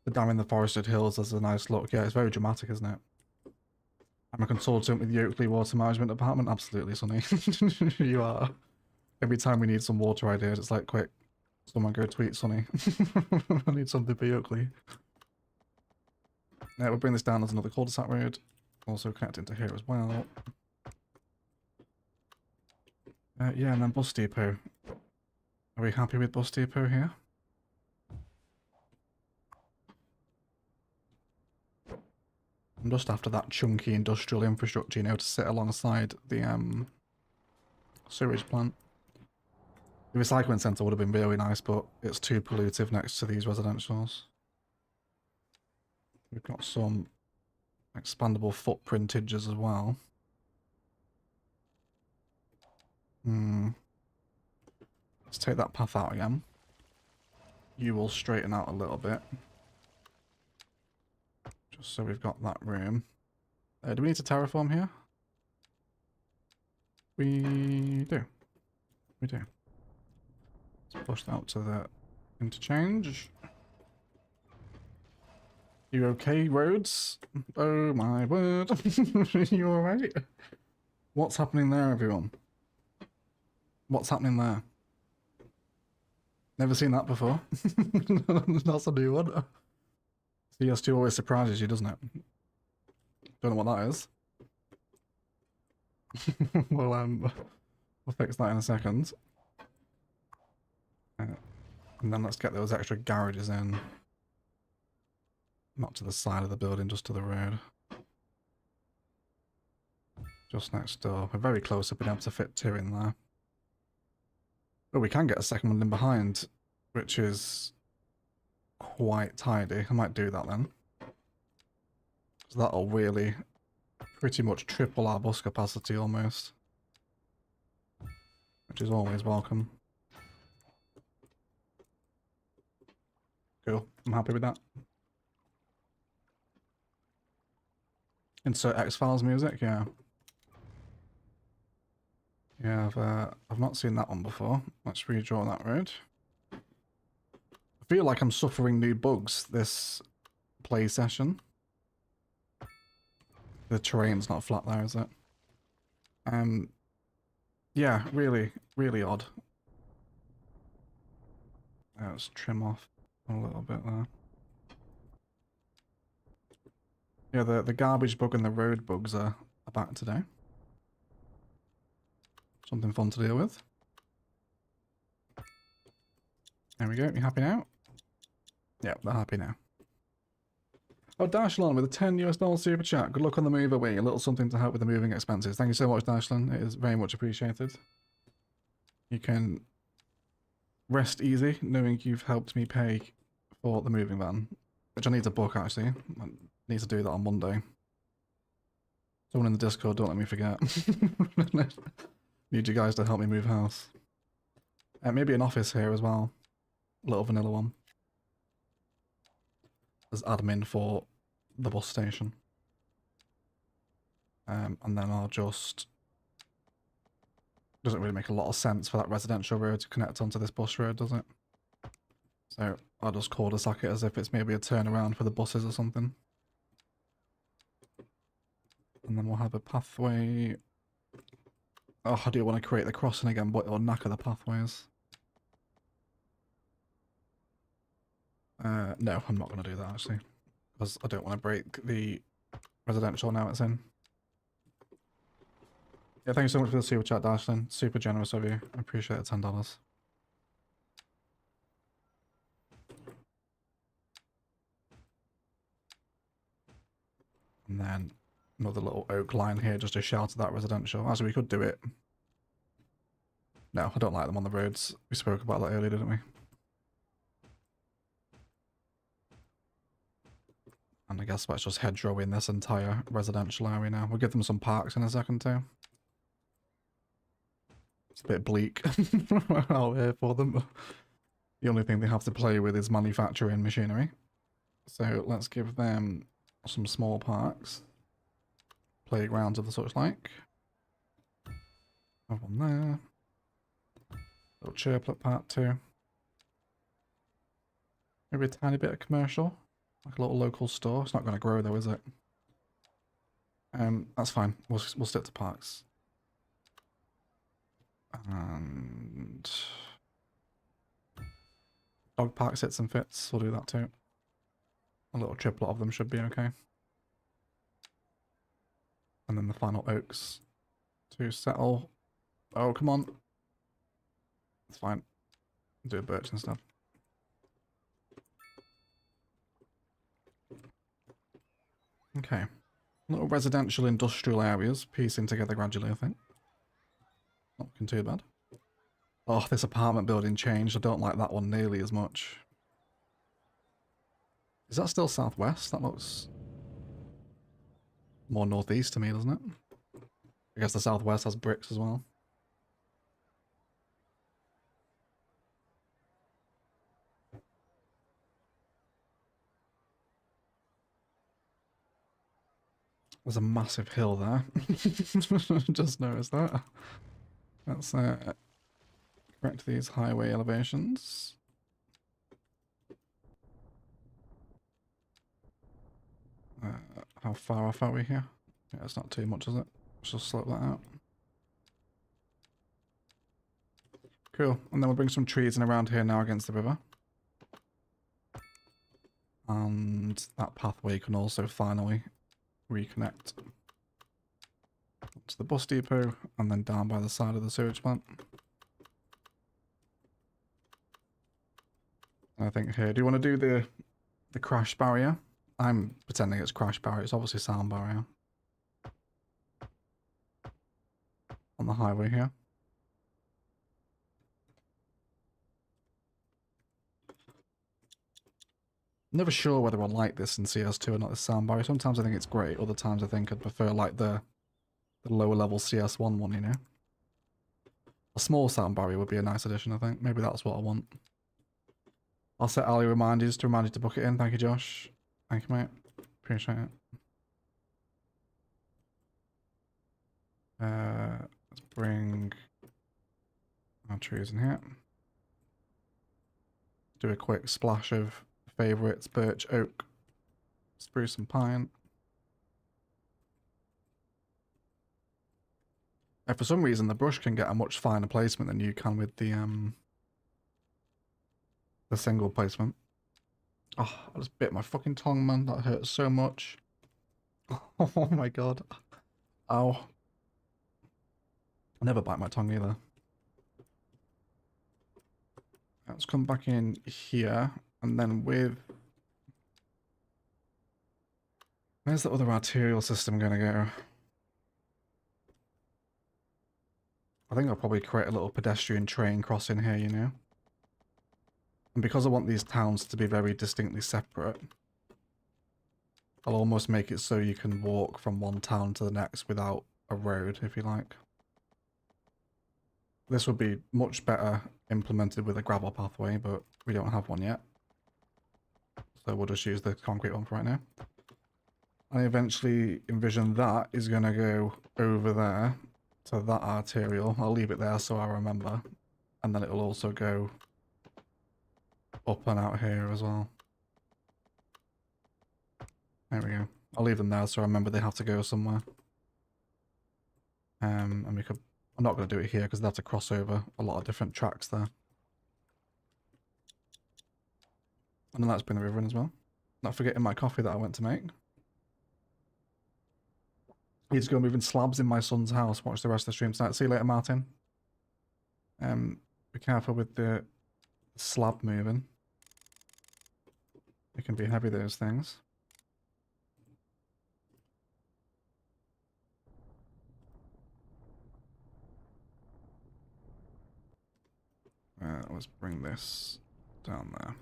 The dam in the forested hills is a nice look. Yeah, it's very dramatic, isn't it? I'm a consultant with Yoakley Water Management Department. Absolutely, Sonny. You are. Every time we need some water ideas, it's like, quick, someone go tweet Sonny. I need something for Yoakley. Yeah, we'll bring this down as another cul-de-sac road. Also connecting to here as well. Yeah, and then bus depot. Are we happy with bus depot here? I'm just after that chunky industrial infrastructure, you know, to sit alongside the sewage plant. The recycling centre would have been really nice, but it's too pollutive next to these residentials. We've got some expandable footprintages as well. Let's take that path out again. You will straighten out a little bit. Just so we've got that room. Do we need to terraform here? We do. We do. Let's push that out to the interchange. You okay, roads? Oh my word. You alright? What's happening there, everyone? What's happening there? Never seen that before. That's a new one. CS2 always surprises you, doesn't it? Don't know what that is. Well, we'll fix that in a second. And then let's get those extra garages in. Not to the side of the building, just to the road. Just next door. We're very close to being able to fit 2 in there. Oh, we can get a second one in behind, which is quite tidy. I might do that then. So that'll really pretty much triple our bus capacity almost. Which is always welcome. Cool. I'm happy with that. Insert X-Files music, yeah. Yeah, I've not seen that one before. Let's redraw that road. I feel like I'm suffering new bugs this play session. The terrain's not flat there, is it? Yeah, really, really odd. Let's trim off a little bit there. Yeah, the garbage bug and the road bugs are back today. Something fun to deal with. There we go. You happy now? Yeah, they're happy now. Oh, Dashlon with a $10 super chat. Good luck on the move away. A little something to help with the moving expenses. Thank you so much, Dashlon. It is very much appreciated. You can rest easy knowing you've helped me pay for the moving van, which I need to book actually. I need to do that on Monday. Someone in the Discord, don't let me forget. Need you guys to help me move house. Maybe an office here as well. Little vanilla one. As admin for the bus station. And then I'll just... Doesn't really make a lot of sense for that residential road to connect onto this bus road, does it? So I'll just cul-de-sac it as if it's maybe a turnaround for the buses or something. And then we'll have a pathway. Oh, I do want to create the crossing again, but it'll knacker the pathways. No, I'm not going to do that actually. Because I don't want to break the residential now it's in. Yeah, thank you so much for the super chat, Dashlin. Super generous of you. I appreciate the $10. And then another little oak line here just to shelter that residential. Actually, we could do it. No, I don't like them on the roads. We spoke about that earlier, didn't we? And I guess let's just hedgerow in this entire residential area now. We'll give them some parks in a second too. It's a bit bleak out here for them. The only thing they have to play with is manufacturing machinery. So let's give them some small parks. Playgrounds of the such like. Have one there. Little chirplet park too. Maybe a tiny bit of commercial. Like a little local store. It's not going to grow though, is it? That's fine. We'll stick to parks. And dog park sits and fits. We'll do that too. A little triplet of them should be okay. And then the final oaks to settle. Oh, come on. It's fine. Do a birch and stuff. Okay. Little residential industrial areas piecing together gradually, I think. Not looking too bad. Oh, this apartment building changed. I don't like that one nearly as much. Is that still southwest? That looks more northeast to me, doesn't it? I guess the southwest has bricks as well. There's a massive hill there. Just noticed that. Let's correct these highway elevations. How far off are we here? Yeah, it's not too much, is it? Let's just slope that out. Cool. And then we'll bring some trees in around here now against the river. And that pathway can also finally reconnect to the bus depot and then down by the side of the sewage plant. I think here, do you want to do the crash barrier? I'm pretending it's crash barrier. It's obviously sound barrier. On the highway here. Never sure whether I like this in CS2 or not, this sound barrier. Sometimes I think it's great, other times I think I'd prefer like the lower level CS1 one, you know? A small sound barrier would be a nice addition, I think. Maybe that's what I want. I'll set Ali reminders to remind you to book it in. Thank you, Josh. Thank you, mate. Appreciate it. Let's bring our trees in here. Do a quick splash of favourites, birch, oak, spruce and pine. And for some reason the brush can get a much finer placement than you can with the single placement. Oh, I just bit my fucking tongue, man. That hurts so much. Oh my god. Ow. I never bite my tongue either. Let's come back in here. And then with... Where's the other arterial system going to go? I think I'll probably create a little pedestrian train crossing here, you know? And because I want these towns to be very distinctly separate, I'll almost make it so you can walk from one town to the next without a road, if you like. This would be much better implemented with a gravel pathway, but we don't have one yet. So we'll just use the concrete one for right now. I eventually envision that is going to go over there to that arterial. I'll leave it there so I remember. And then it'll also go up and out here as well. There we go. I'll leave them there so I remember they have to go somewhere. And we could... I'm not going to do it here because they have to cross over a lot of different tracks there. And then let's bring the river in as well. Not forgetting my coffee that I went to make. Need to go moving slabs in my son's house. Watch the rest of the stream tonight. See you later, Martin. Be careful with the slab moving. It can be heavy, those things. Let's bring this down there.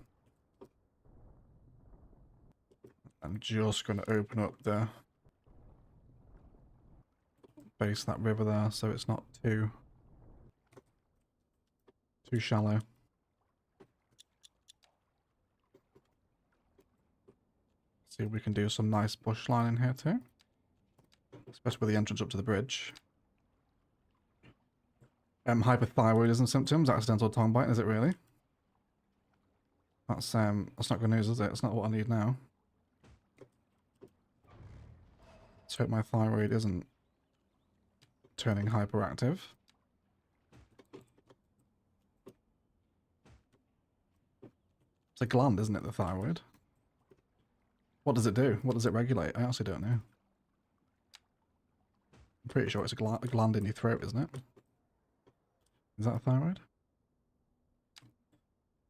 I'm just going to open up the base of that river there so it's not too shallow. See if we can do some nice bush line in here too, especially with the entrance up to the bridge. Hypothyroidism symptoms, accidental tongue bite, is it really? That's not good news, is it? It's not what I need now. Let's hope my thyroid isn't turning hyperactive. It's a gland, isn't it, the thyroid? What does it do? What does it regulate? I actually don't know. I'm pretty sure it's a gland in your throat, isn't it? Is that a thyroid?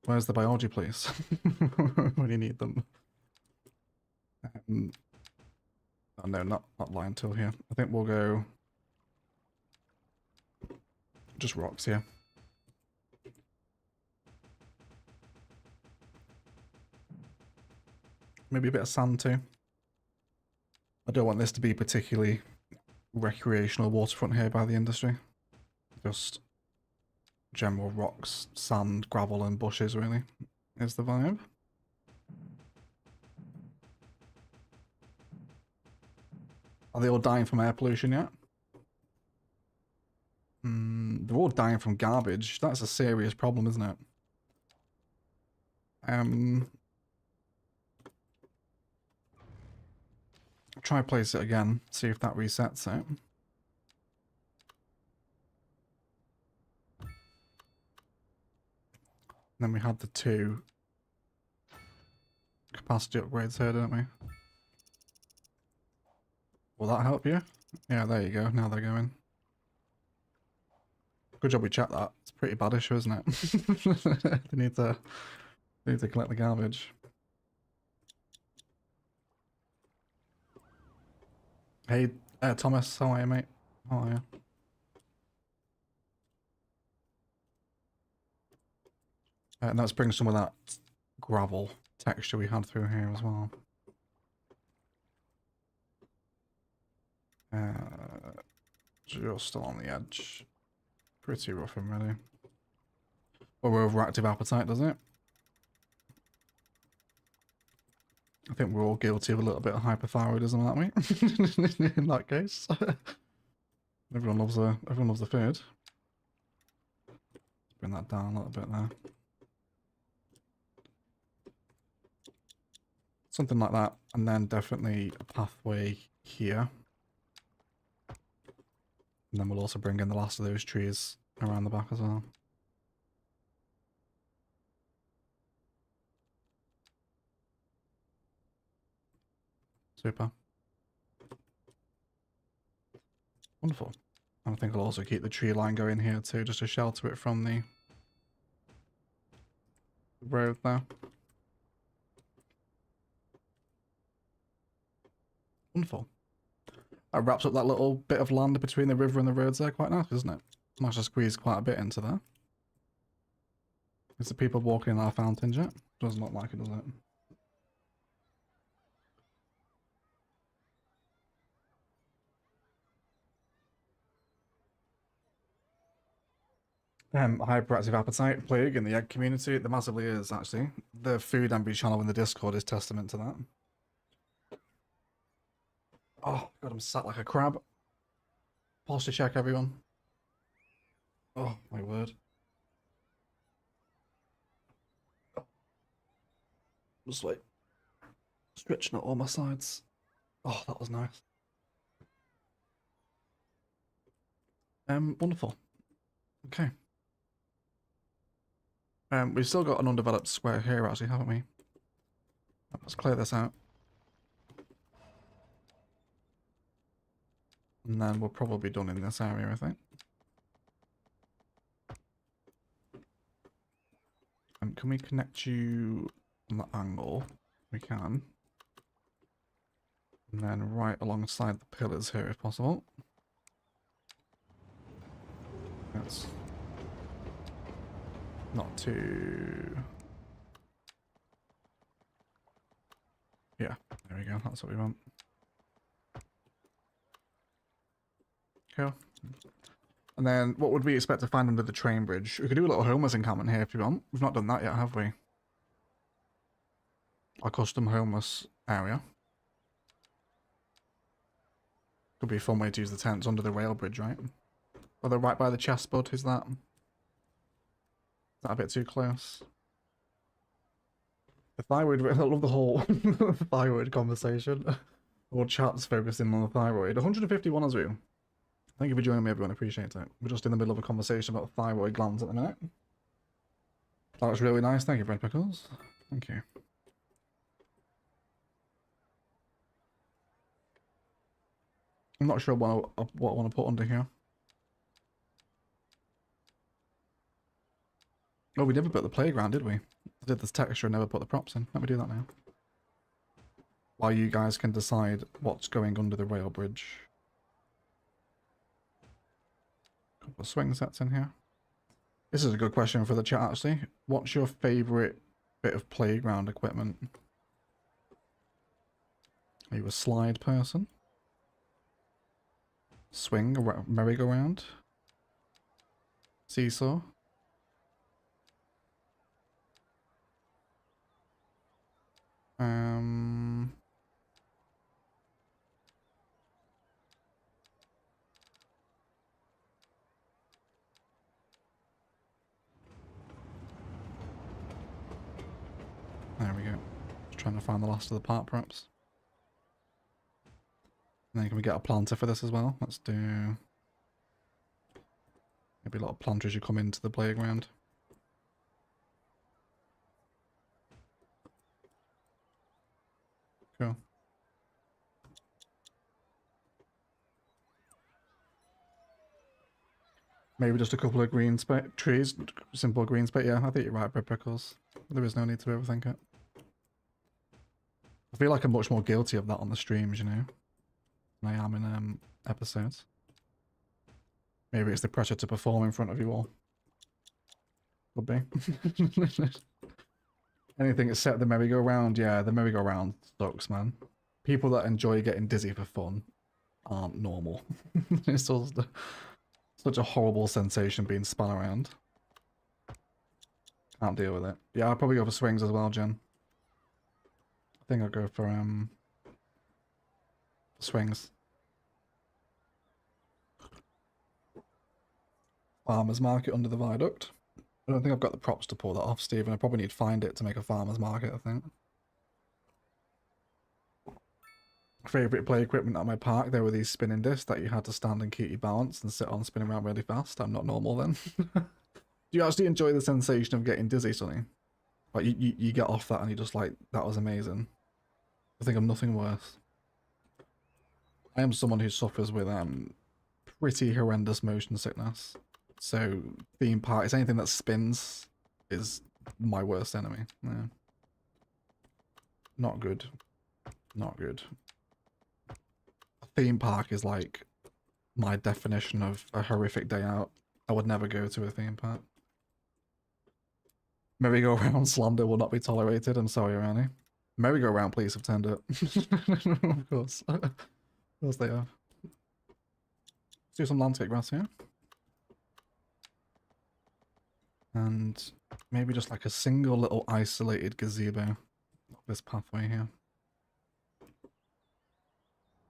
Where's the biology, please? When you need them. Oh no, not line till here. I think we'll go just rocks here. Maybe a bit of sand too. I don't want this to be particularly recreational waterfront here by the industry. Just general rocks, sand, gravel and bushes really is the vibe. Are they all dying from air pollution yet? They're all dying from garbage. That's a serious problem, isn't it? Try place it again, see if that resets it. Then we had the 2 capacity upgrades here, didn't we? Will that help you? Yeah, there you go. Now they're going. Good job we checked that. It's pretty bad issue, isn't it? They need to collect the garbage. Hey, Thomas, how are you, mate? How are you? And let's bring some of that gravel texture we had through here as well. Just still on the edge. Pretty rough and ready. Or overactive appetite, does it? I think we're all guilty of a little bit of hypothyroidism, aren't we? In that case. Everyone loves the food. Let's bring that down a little bit there. Something like that, and then definitely a pathway here. And then we'll also bring in the last of those trees around the back as well. Super. Wonderful. And I think I'll also keep the tree line going here too, just to shelter it from the road there. Wonderful. That wraps up that little bit of land between the river and the roads there quite nice, isn't it? Managed to squeeze quite a bit into there. Is the people walking in our fountain yet? Doesn't look like it, does it? Hyperactive appetite plague in the egg community. There massively is, actually. The food envy channel in the Discord is testament to that. Oh, God, I'm sat like a crab. Posture check, everyone. Oh, my word. Just like stretching out all my sides. Oh, that was nice. Wonderful. Okay. We've still got an undeveloped square here, actually, haven't we? Let's clear this out. And then we're probably done in this area, I think. Can we connect you on that angle? We can. And then right alongside the pillars here, if possible. That's not too... Yeah, there we go. That's what we want. Cool. And then what would we expect to find under the train bridge? We could do a little homeless encampment here if you want. We've not done that yet, have we? Our custom homeless area. Could be a fun way to use the tents under the rail bridge, right? Or they're right by the chessboard, is that? Is that a bit too close? The thyroid, I love the whole thyroid conversation. All chat's focusing on the thyroid. 151 as well. Thank you for joining me, everyone. Appreciate it. We're just in the middle of a conversation about thyroid glands at the minute. That was really nice. Thank you, Bread Pickles. Thank you. I'm not sure what I want to put under here. Oh, we never put the playground, did we? I did this texture and never put the props in. Let me do that now. While you guys can decide what's going under the rail bridge. Couple of swing sets in here. This is a good question for the chat, actually. What's your favourite bit of playground equipment? Are you a slide person? Swing, merry-go-round? Seesaw? There we go. Just trying to find the last of the part, perhaps. And then can we get a planter for this as well? Let's do... Maybe a lot of planters you come into the playground. Cool. Maybe just a couple of green trees, simple green space. Yeah, I think you're right, Bread Pickles. There is no need to overthink it. I feel like I'm much more guilty of that on the streams, you know, than I am in episodes. Maybe it's the pressure to perform in front of you all. Would be. Anything except the merry-go-round. Yeah, the merry-go-round sucks, man. People that enjoy getting dizzy for fun aren't normal. It's just such a horrible sensation being spun around. Can't deal with it. Yeah, I'll probably go for swings as well, Jen. I think I'll go for swings. Farmer's market under the viaduct. I don't think I've got the props to pull that off, Stephen. I probably need to find it to make a farmer's market, I think. Favourite play equipment at my park, there were these spinning discs that you had to stand and keep your balance and sit on spinning around really fast. I'm not normal then. Do you actually enjoy the sensation of getting dizzy, Sonny? Like, you get off that and you're just like, that was amazing. I think I'm nothing worse. I am someone who suffers with pretty horrendous motion sickness. So theme parks, anything that spins is my worst enemy. Yeah. Not good. Not good. A theme park is like my definition of a horrific day out. I would never go to a theme park. Merry-go-round slander will not be tolerated. I'm sorry, Rani. Merry-go-round police have turned up. Of course. Of course they have. Let's do some landscape grass here. And maybe just like a single little isolated gazebo. This pathway here.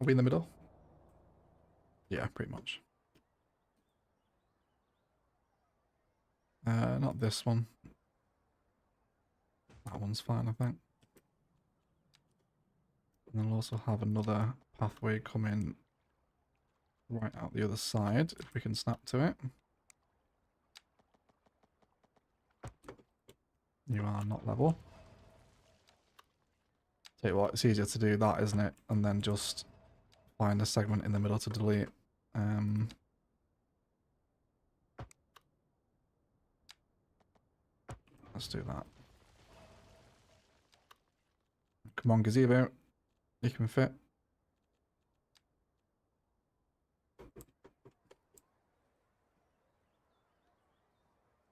Are we in the middle? Yeah, pretty much. Not this one. That one's fine, I think. And then we'll also have another pathway coming right out the other side, if we can snap to it. You are not level. Tell you what, it's easier to do that, isn't it? And then just find a segment in the middle to delete. Let's do that. Come on, gazebo. You can fit.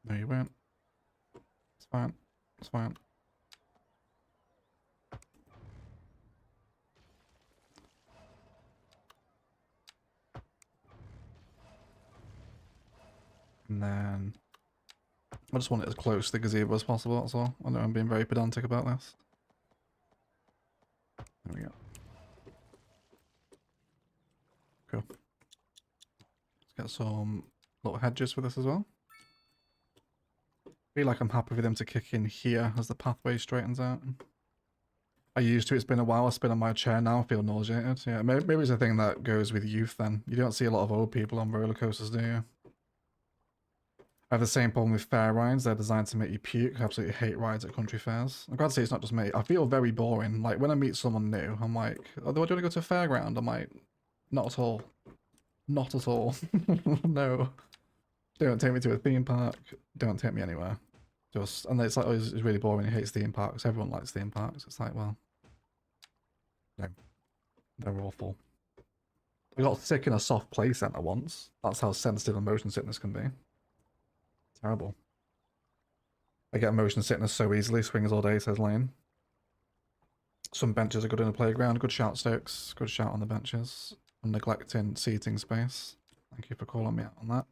No, you won't. It's fine. It's fine. And then I just want it as close to the gazebo as possible, that's all. I know I'm being very pedantic about this. There we go. Cool. Let's get some little hedges for this as well. I feel like I'm happy for them to kick in here as the pathway straightens out. I used to, it's been a while, I've been on my chair now, I feel nauseated. Yeah, maybe it's a thing that goes with youth then. You don't see a lot of old people on roller coasters, do you? I have the same problem with fair rides. They're designed to make you puke. I absolutely hate rides at country fairs. I'm glad to say it's not just me. I feel very boring. Like, when I meet someone new, I'm like, oh, do you want to go to a fairground? I'm like, not at all. Not at all. No. Don't take me to a theme park. Don't take me anywhere. Just, and it's like, oh, it's really boring. He hates theme parks. Everyone likes theme parks. It's like, well, no. They're awful. I got sick in a soft play center once. That's how sensitive motion sickness can be. Terrible. I get motion sickness so easily. Swings all day, says Lane. Some benches are good in the playground. Good shout, Stokes. Good shout on the benches. I'm neglecting seating space. Thank you for calling me out on that.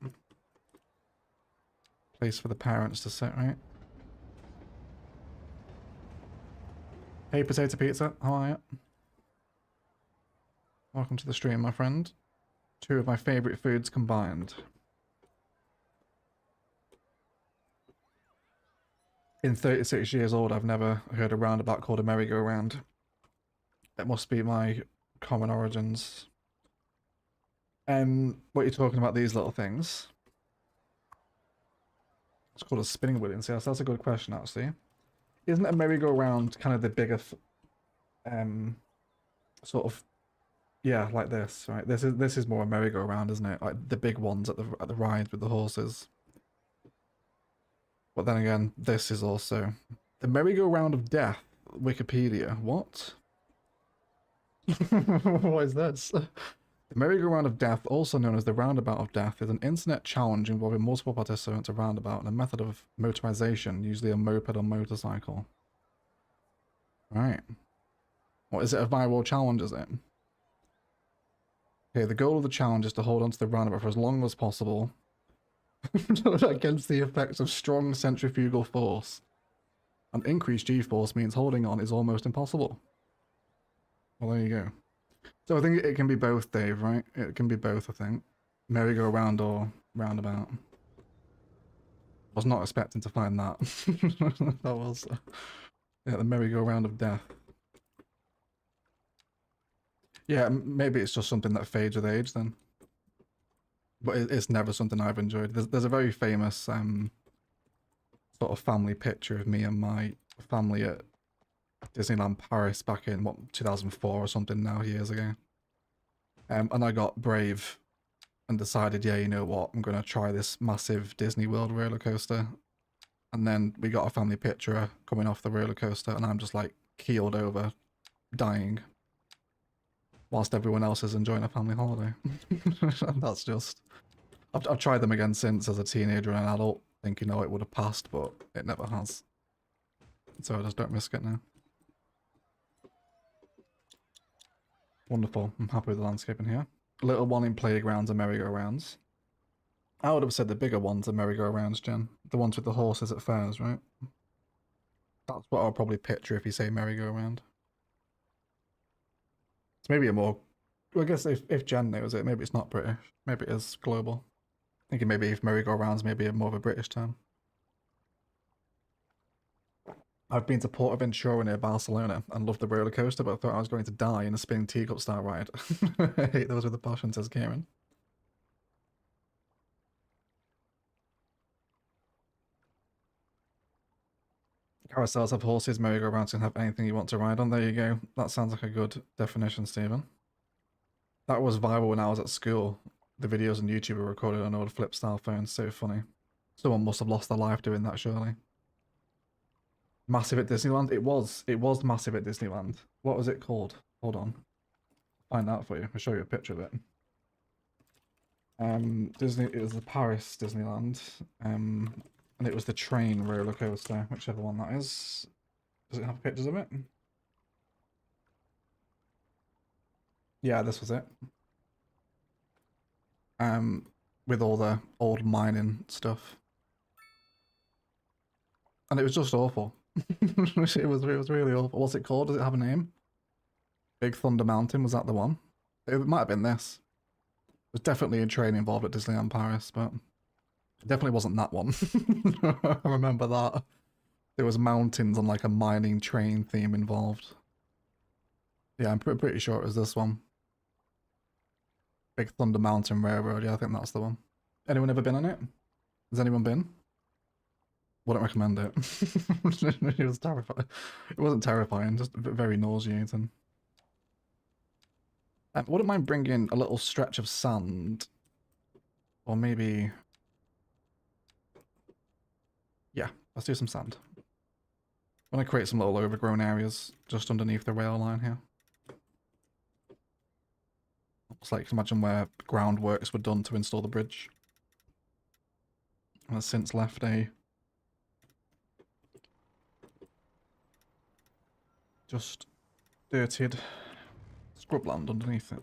Place for the parents to sit, right? Hey, Potato Pizza. How are you? Welcome to the stream, my friend. Two of my favourite foods combined. In 36 years old, I've never heard a roundabout called a merry-go-round. It must be my common origins. What are you talking about, these little things? It's called a spinning wheel. Yes, that's a good question, actually. Isn't a merry-go-round kind of the bigger, sort of, yeah, like this, right? This is more a merry-go-round, isn't it? Like the big ones at the rides with the horses. But then again, this is also the merry-go-round of death. Wikipedia. What? What is this? The merry-go-round of death, also known as the roundabout of death, is an internet challenge involving multiple participants a roundabout and a method of motorization, usually a moped or motorcycle. Right. What is it? A viral challenge, is it? Okay, the goal of the challenge is to hold onto the roundabout for as long as possible against the effects of strong centrifugal force. An increased G-force means holding on is almost impossible. Well, there you go. So I think it can be both, Dave, right? It can be both, I think. Merry-go-round or roundabout. I was not expecting to find that. That was... yeah, the merry-go-round of death. Yeah, maybe it's just something that fades with age then. But it's never something I've enjoyed. There's a very famous sort of family picture of me and my family at Disneyland Paris back in, what, 2004 or something now, years ago. And I got brave and decided, yeah, you know what, I'm going to try this massive Disney World roller coaster. And then we got a family picture coming off the roller coaster and I'm just like keeled over, dying. Whilst everyone else is enjoying a family holiday. That's just... I've tried them again since as a teenager and an adult, thinking, oh, it would have passed, but it never has. So I just don't risk it now. Wonderful. I'm happy with the landscape in here. Little one in playgrounds and merry-go-rounds. I would have said the bigger ones are merry-go-rounds, Jen. The ones with the horses at fairs, right? That's what I'll probably picture if you say merry-go-round. It's maybe a more... Well, I guess if Jen knows it, maybe it's not British. Maybe it is global. Thinking maybe if merry-go-rounds maybe more of a British term. I've been to Portaventura near Barcelona and loved the roller coaster, but I thought I was going to die in a spinning teacup style ride. I hate those with a passion, says Kieran. Carousels have horses, merry-go-rounds can have anything you want to ride on. There you go. That sounds like a good definition, Stephen. That was viral when I was at school. The videos on YouTube were recorded on old flip-style phones. So funny. Someone must have lost their life doing that, surely. Massive at Disneyland? It was massive at Disneyland. What was it called? Hold on. Find out for you. I'll show you a picture of it. It was the Paris Disneyland. And it was the train roller coaster, whichever one that is. Does it have pictures of it? Yeah, this was it. With all the old mining stuff. And it was just awful. it was really awful. What's it called? Does it have a name? Big Thunder Mountain, was that the one? It might have been this. There's definitely a train involved at Disneyland Paris, but it definitely wasn't that one. I remember that. There was mountains and like a mining train theme involved. Yeah, I'm pretty sure it was this one. Big Thunder Mountain Railroad, yeah, I think that's the one. Anyone ever been on it? Has anyone been? Wouldn't recommend it. It was terrifying. It wasn't terrifying, just very nauseating. Wouldn't mind bringing a little stretch of sand. Or maybe... Yeah, let's do some sand. I'm going to create some little overgrown areas just underneath the rail line here. It's like, imagine where groundworks were done to install the bridge. And has since left a... just dirtied scrubland underneath it.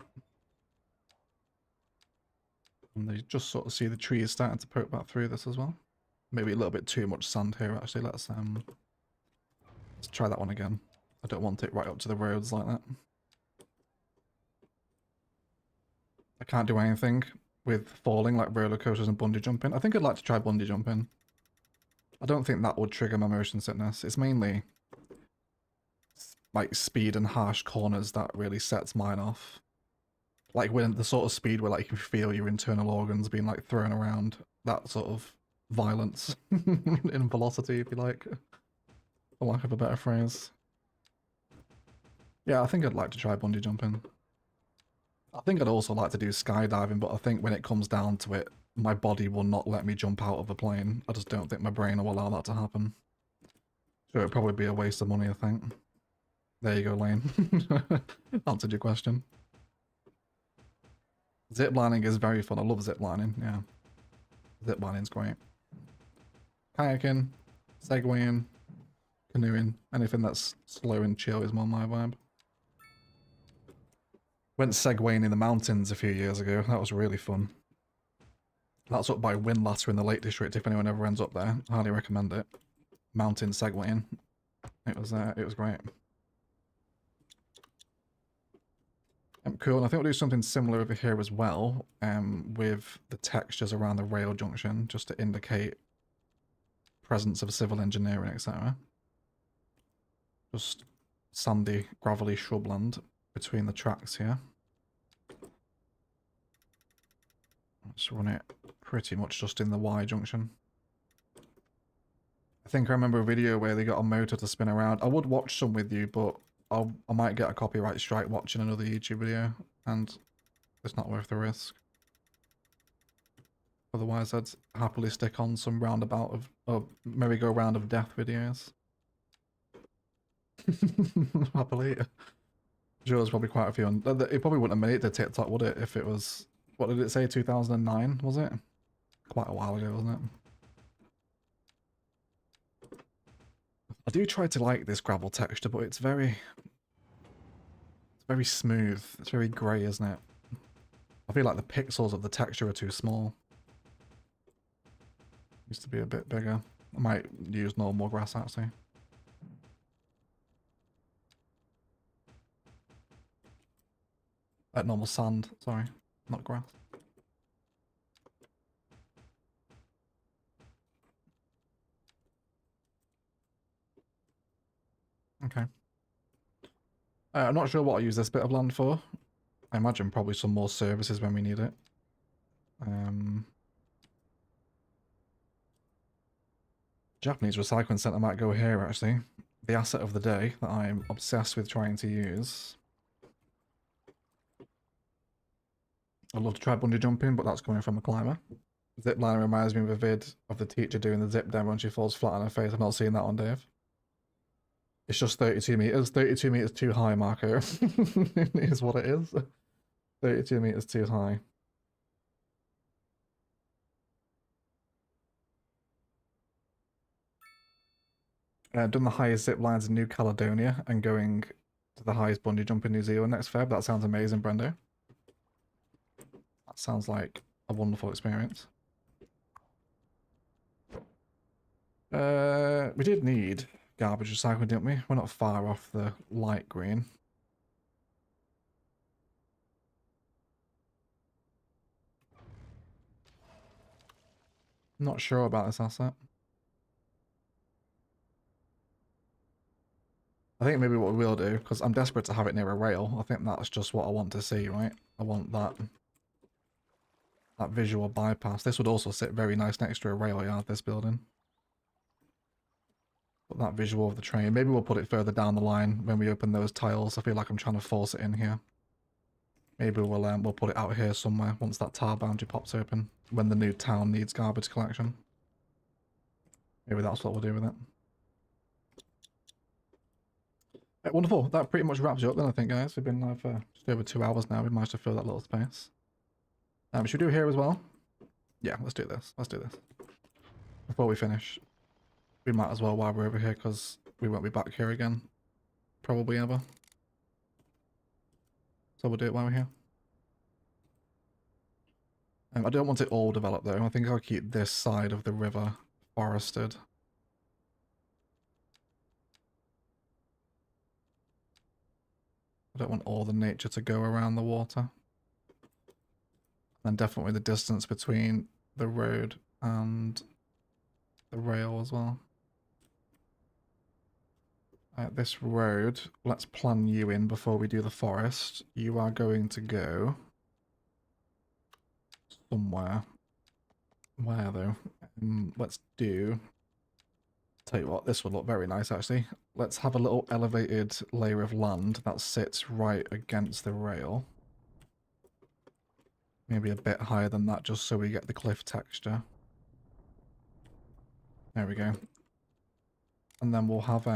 And they just sort of see the trees starting to poke back through this as well. Maybe a little bit too much sand here actually. Let's try that one again. I don't want it right up to the roads like that. I can't do anything with falling like roller coasters and bungee jumping. I think I'd like to try bungee jumping. I don't think that would trigger my motion sickness. It's mainly like speed and harsh corners that really sets mine off. Like when the sort of speed where like you can feel your internal organs being like thrown around. That sort of violence in velocity, if you like. For lack of a better phrase. Yeah, I think I'd like to try bungee jumping. I think I'd also like to do skydiving, but I think when it comes down to it, my body will not let me jump out of a plane. I just don't think my brain will allow that to happen. So it'd probably be a waste of money, I think. There you go, Lane. Answered your question. Ziplining is very fun. I love ziplining, yeah. Ziplining's great. Kayaking, segwaying, canoeing, anything that's slow and chill is more my vibe. Went segwaying in the mountains a few years ago. That was really fun. That's up by Windlatter in the Lake District. If anyone ever ends up there, highly recommend it. Mountain segwaying. It was great. Cool, and I think we'll do something similar over here as well, with the textures around the rail junction, just to indicate presence of civil engineering, etc. Just sandy, gravelly shrubland between the tracks here. Let's run it pretty much just in the Y junction. I think I remember a video where they got a motor to spin around. I would watch some with you, but I might get a copyright strike watching another YouTube video, and it's not worth the risk. Otherwise, I'd happily stick on some roundabout of merry-go-round of death videos. Happily. Sure, there's probably quite a few. It probably wouldn't have made it to TikTok, would it, if it was... What did it say, 2009, was it? Quite a while ago, wasn't it? I do try to like this gravel texture, but it's very smooth. It's very grey, isn't it? I feel like the pixels of the texture are too small. Used to be a bit bigger. I might use normal grass actually. Normal sand, sorry, not grass. Okay. I'm not sure what I'll use this bit of land for. I imagine probably some more services when we need it. Japanese recycling centre might go here actually. The asset of the day that I'm obsessed with trying to use. I'd love to try bungee jumping, but that's coming from a climber. Zip line reminds me of a vid of the teacher doing the zip demo and she falls flat on her face. I've not seen that one, Dave. It's just 32 meters. 32 meters too high, Marco. It is what it is. 32 meters too high. Done the highest zip lines in New Caledonia and going to the highest bungee jump in New Zealand next Feb. That sounds amazing, Brendo. That sounds like a wonderful experience. We did need garbage recycling, didn't we? We're not far off the light green. Not sure about this asset. I think maybe what we will do, because I'm desperate to have it near a rail, I think that's just what I want to see, right? I want that visual bypass. This would also sit very nice next to a rail yard, this building. But that visual of the train, maybe we'll put it further down the line when we open those tiles. I feel like I'm trying to force it in here. Maybe we'll put it out here somewhere once that tile boundary pops open, when the new town needs garbage collection. Maybe that's what we'll do with it. Right, wonderful. That pretty much wraps you up then, I think, guys. We've been live for just over 2 hours now. We managed to fill that little space. Should we do here as well? Yeah, let's do this. Let's do this. Before we finish, we might as well while we're over here, because we won't be back here again. Probably ever. So we'll do it while we're here. I don't want it all developed though. I think I'll keep this side of the river forested. I don't want all the nature to go around the water. And definitely the distance between the road and the rail as well. This road, let's plan you in before we do the forest. You are going to go somewhere. Where though? Let's do... Tell you what, this would look very nice actually. Let's have a little elevated layer of land that sits right against the rail. Maybe a bit higher than that just so we get the cliff texture. There we go. And then we'll have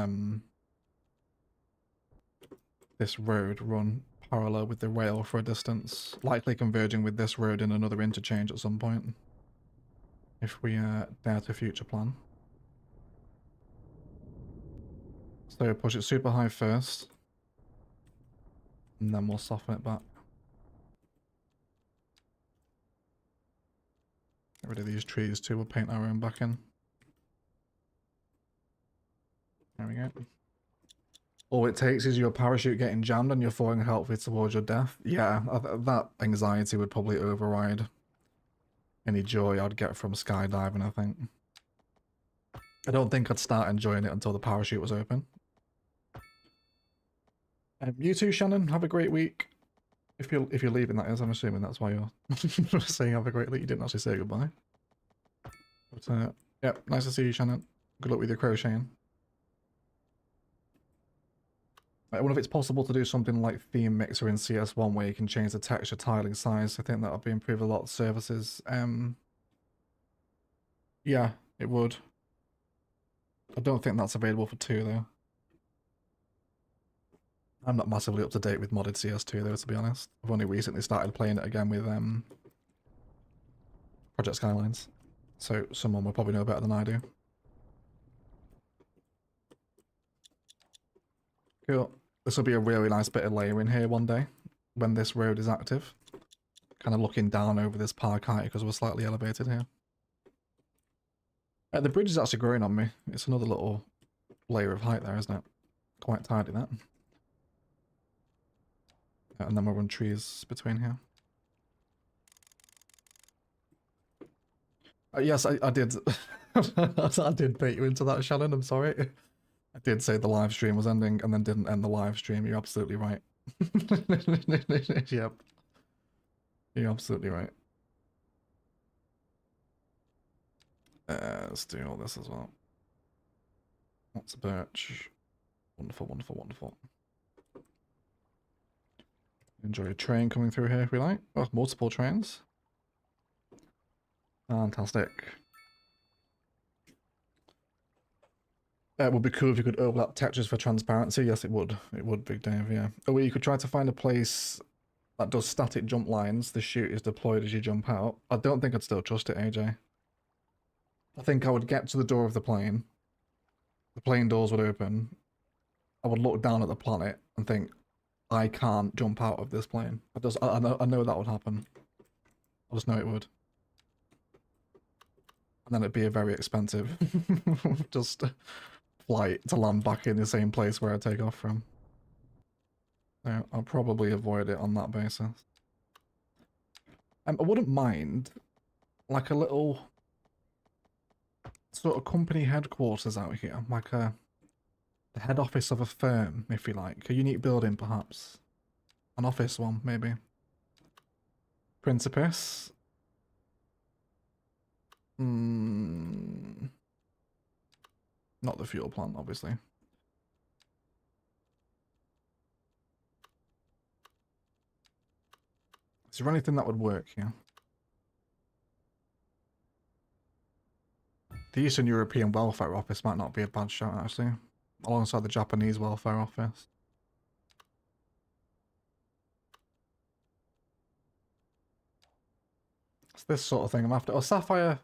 this road run parallel with the rail for a distance, likely converging with this road in another interchange at some point, if we dare to future plan. So push it super high first, and then we'll soften it back. Get rid of these trees too, we'll paint our own back in. There we go. All it takes is your parachute getting jammed and you're falling helpfully towards your death. Yeah, that anxiety would probably override any joy I'd get from skydiving, I think. I don't think I'd start enjoying it until the parachute was open. You too, Shannon. Have a great week. If you're leaving, that is. I'm assuming that's why you're saying have a great week. You didn't actually say goodbye. But yeah, nice to see you, Shannon. Good luck with your crocheting. I wonder if it's possible to do something like Theme Mixer in CS1 where you can change the texture tiling size. I think that would be improve a lot of services. Yeah, it would. I don't think that's available for 2 though. I'm not massively up to date with modded CS2 though, to be honest. I've only recently started playing it again with Project Skylines. So someone will probably know better than I do. Cool. This will be a really nice bit of layering here one day when this road is active. Kind of looking down over this park height because we're slightly elevated here. The bridge is actually growing on me. It's another little layer of height there, isn't it? Quite tidy, that. And then we'll run trees between here. Yes, I did. I did bait you into that, Shannon. I'm sorry. I did say the live stream was ending and then didn't end the live stream. You're absolutely right. Yep. You're absolutely right. Let's do all this as well. Lots of birch. Wonderful, wonderful, wonderful. Enjoy a train coming through here if we like. Oh, multiple trains. Fantastic. It would be cool if you could overlap textures for transparency. Yes, it would. It would, Big Dave, yeah. Or you could try to find a place that does static jump lines. The chute is deployed as you jump out. I don't think I'd still trust it, AJ. I think I would get to the door of the plane. The plane doors would open. I would look down at the planet and think, I can't jump out of this plane. I know that would happen. I just know it would. And then it'd be a very expensive just flight to land back in the same place where I take off from. So I'll probably avoid it on that basis. I wouldn't mind like a little sort of company headquarters out here, like the head office of a firm, if you like. A unique building, perhaps. An office one, maybe. Principes. Not the fuel plant, obviously. Is there anything that would work here? The Eastern European Welfare Office might not be a bad shout, actually. Alongside the Japanese Welfare Office. It's this sort of thing I'm after. Oh, Sapphire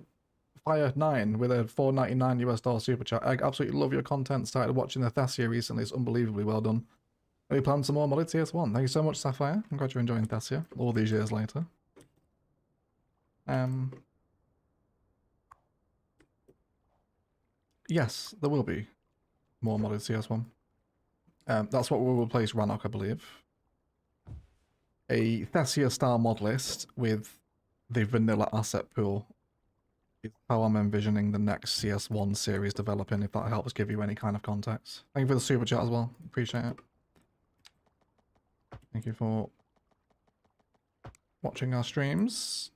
Fire 9 with a $4.99 US super chat. I absolutely love your content. Started watching the Thessia recently. It's unbelievably well done. Any plans some more modded CS1? Thank you so much, Sapphire. I'm glad you're enjoying Thessia all these years later. Yes, there will be more modded CS1. That's what will replace Rannoch, I believe. A Thessia style mod list with the vanilla asset pool is how I'm envisioning the next CS1 series developing, if that helps give you any kind of context. Thank you for the super chat as well. Appreciate it. Thank you for watching our streams.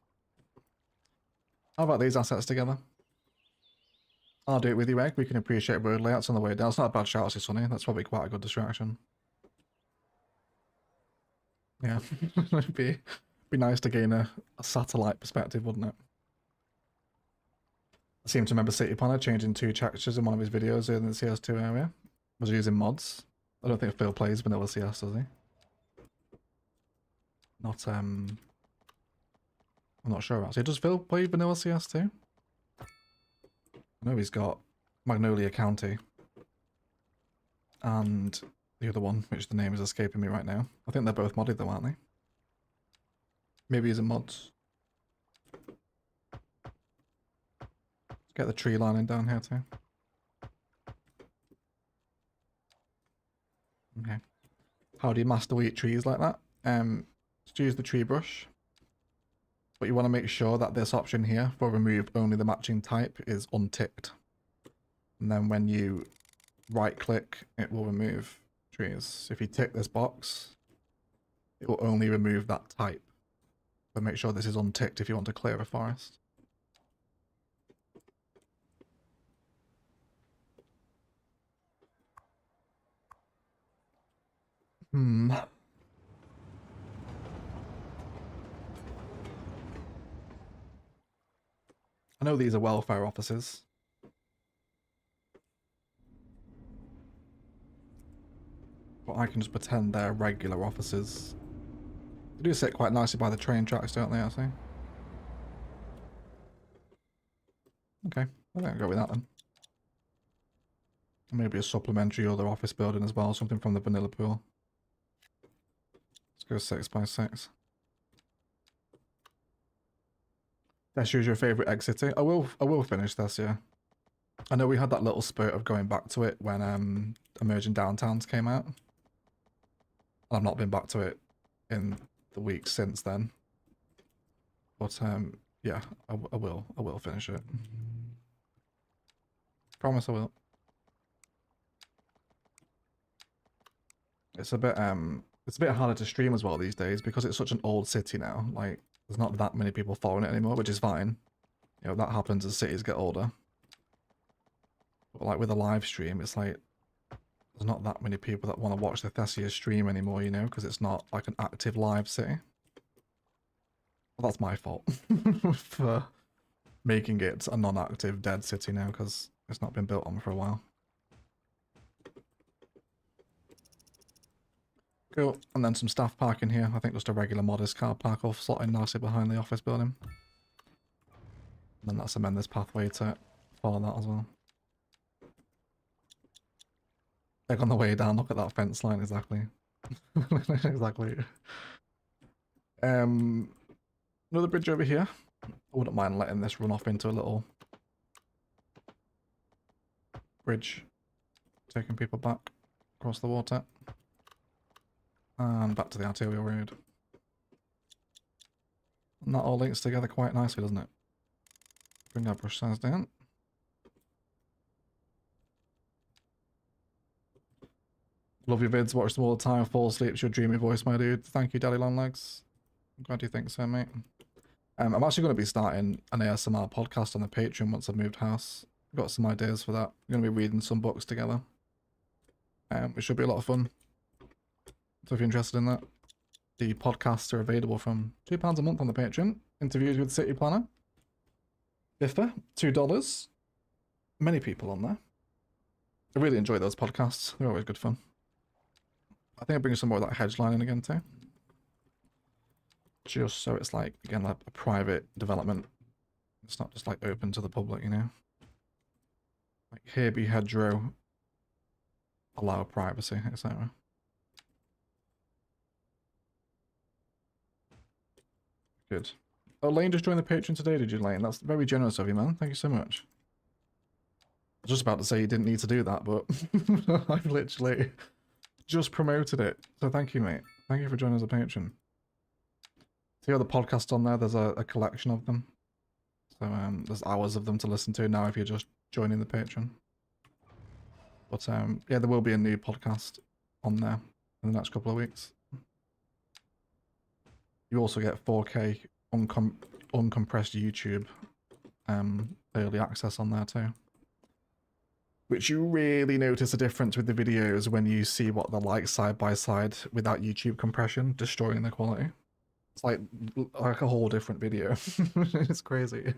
How about these assets together? I'll do it with you, Egg. We can appreciate road layouts on the way down. It's not a bad shout, it's sunny. That's probably quite a good distraction. Yeah, it'd be nice to gain a satellite perspective, wouldn't it? I seem to remember City Planner changing 2 textures in one of his videos in the CS2 area. Was he using mods? I don't think Phil plays vanilla CS, does he? Not, I'm not sure actually. Does Phil play vanilla CS too? I know he's got Magnolia County. And the other one, which the name is escaping me right now. I think they're both modded though, aren't they? Maybe he's in mods. Get the tree lining down here too. Okay. How do you master wheat trees like that? Just use the tree brush. But you want to make sure that this option here for remove only the matching type is unticked. And then when you right click, it will remove trees. If you tick this box, it will only remove that type. But make sure this is unticked if you want to clear a forest. I know these are welfare offices. But I can just pretend they're regular offices. They do sit quite nicely by the train tracks, don't they, actually? Okay, I think I'll go with that then. Maybe a supplementary other office building as well, something from the vanilla pool. Let's go 6 by 6. That's your favourite egg city. I will finish this, yeah. I know we had that little spurt of going back to it when Emerging Downtowns came out. I've not been back to it in the weeks since then. But yeah, I will finish it. Promise I will. It's a bit harder to stream as well these days because it's such an old city now. Like, there's not that many people following it anymore, which is fine. You know, that happens as cities get older. But like with a live stream, it's like there's not that many people that want to watch the Thessia stream anymore, you know, because it's not like an active live city. Well, that's my fault for making it a non-active dead city now because it's not been built on for a while. Cool, and then some staff parking here. I think just a regular modest car park off slotting nicely behind the office building. And then that's amend this pathway to follow that as well. Like on the way down, look at that fence line, exactly. Exactly. Another bridge over here. I wouldn't mind letting this run off into a little bridge, taking people back across the water. And back to the arterial road. And that all links together quite nicely, doesn't it? Bring our brush size down. Love your vids, watch them all the time, fall asleep, it's your dreamy voice, my dude. Thank you, Daddy Longlegs. I'm glad you think so, mate. I'm actually going to be starting an ASMR podcast on the Patreon once I've moved house. I've got some ideas for that. We're going to be reading some books together. It should be a lot of fun. So if you're interested in that, the podcasts are available from £2 a month on the Patreon. Interviews with City Planner. Biffa, $2. Many people on there. I really enjoy those podcasts. They're always good fun. I think I'll bring some more of that hedge line in again too. Just so it's like, again, like a private development. It's not just like open to the public, you know. Like here be hedgerow, allow privacy, etc. Good. Oh, Lane just joined the Patreon today, did you, Lane? That's very generous of you, man. Thank you so much. I was just about to say you didn't need to do that, but I've literally just promoted it. So thank you, mate. Thank you for joining as a patron. See all the podcasts on there? There's a collection of them. So there's hours of them to listen to now if you're just joining the Patreon. But yeah, there will be a new podcast on there in the next couple of weeks. You also get 4K uncompressed YouTube early access on there too. Which you really notice a difference with the videos when you see what they're like side by side without YouTube compression destroying the quality. It's like a whole different video. It's crazy.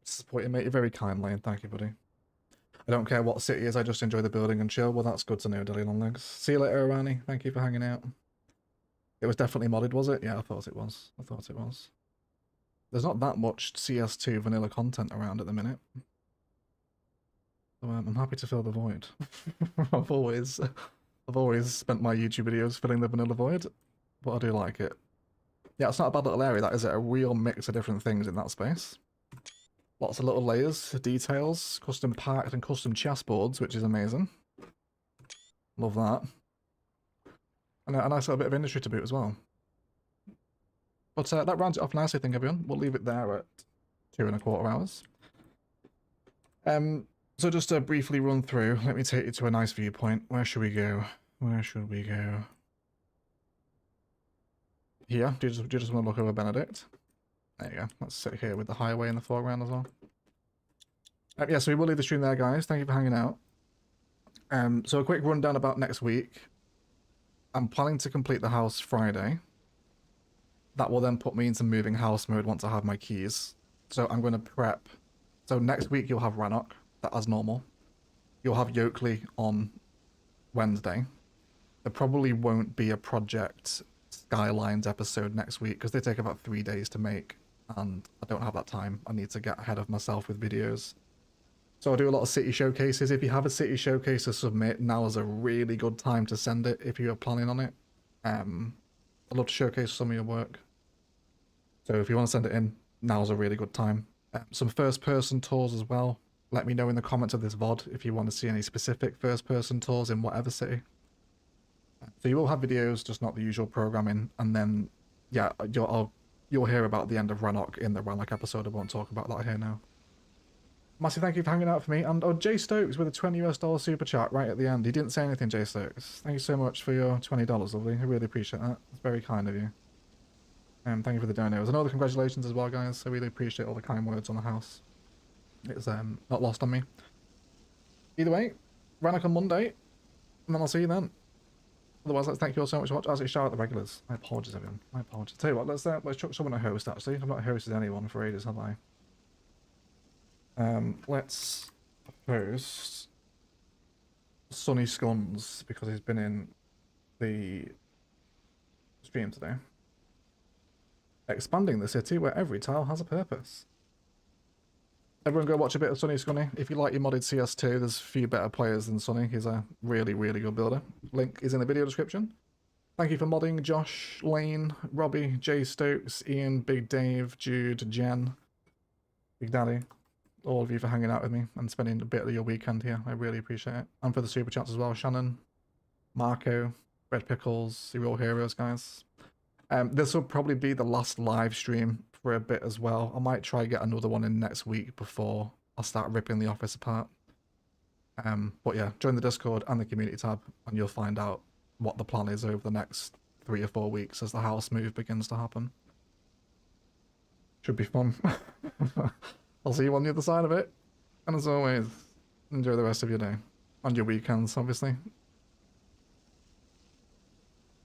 Support you, mate. You're very kind, Lane. Thank you, buddy. I don't care what city it is, I just enjoy the building and chill. Well, that's good to know, Dilly Longlegs. See you later, Arani. Thank you for hanging out. It was definitely modded, was it? Yeah, I thought it was. I thought it was. There's not that much CS2 vanilla content around at the minute. So I'm happy to fill the void. I've always spent my YouTube videos filling the vanilla void, but I do like it. Yeah, it's not a bad little area, that is it. A real mix of different things in that space. Lots of little layers, details, custom parked and custom chessboards, which is amazing. Love that. And a nice little bit of industry to boot as well. But that rounds it off nicely, I think, everyone. We'll leave it there at 2¼ hours. So just to briefly run through, let me take you to a nice viewpoint. Where should we go? Where should we go? Here. Do you just want to look over Benedict? There you go. Let's sit here with the highway in the foreground as well. Yeah, so we will leave the stream there, guys. Thank you for hanging out. So a quick rundown about next week. I'm planning to complete the house Friday. That will then put me into moving house mode once I have my keys. So I'm going to prep. So next week you'll have Rannoch, that as normal. You'll have Yoakley on Wednesday. There probably won't be a Project Skylines episode next week because they take about 3 days to make. And I don't have that time. I need to get ahead of myself with videos So I do a lot of city showcases. If you have a city showcase to submit, now is a really good time to send it if you are planning on it. I'd love to showcase some of your work. So if you want to send it in, now's a really good time. Some first-person tours as well. Let me know in the comments of this VOD if you want to see any specific first-person tours in whatever city. So you will have videos, just not the usual programming. And then, yeah, you'll hear about the end of Rannoch in the Rannoch episode. I won't talk about that here now. Massive thank you for hanging out for me. And oh, Jay Stokes with a $20 super chat right at the end. He didn't say anything, Jay Stokes. Thank you so much for your $20, lovely. I really appreciate that. It's very kind of you. Thank you for the donos. And all the congratulations as well, guys. I really appreciate all the kind words on the house. It's not lost on me. Either way, Rannoch on Monday, and then I'll see you then. Otherwise, let's thank you all so much for watching. As shout out the regulars. My apologies, everyone. My apologies. Tell you what, let's chuck someone a host. Actually, I've not hosted anyone for ages, have I? Let's host Sunny Scones because he's been in the stream today. Expanding the city where every tile has a purpose. Everyone go watch a bit of Sunny Scunny. If you like your modded CS2, there's a few better players than Sunny. He's a really, really good builder. Link is in the video description. Thank you for modding Josh, Lane, Robbie, Jay Stokes, Ian, Big Dave, Jude, Jen, Big Daddy. All of you for hanging out with me and spending a bit of your weekend here. I really appreciate it. And for the super chats as well. Shannon, Marco, Red Pickles, you're all heroes, guys. This will probably be the last live stream for a bit as well. I might try get another one in next week before I start ripping the office apart. But yeah, join the Discord and the community tab and you'll find out what the plan is over the next 3 or 4 weeks as the house move begins to happen. Should be fun. I'll see you on the other side of it. And as always, enjoy the rest of your day. And your weekends, obviously.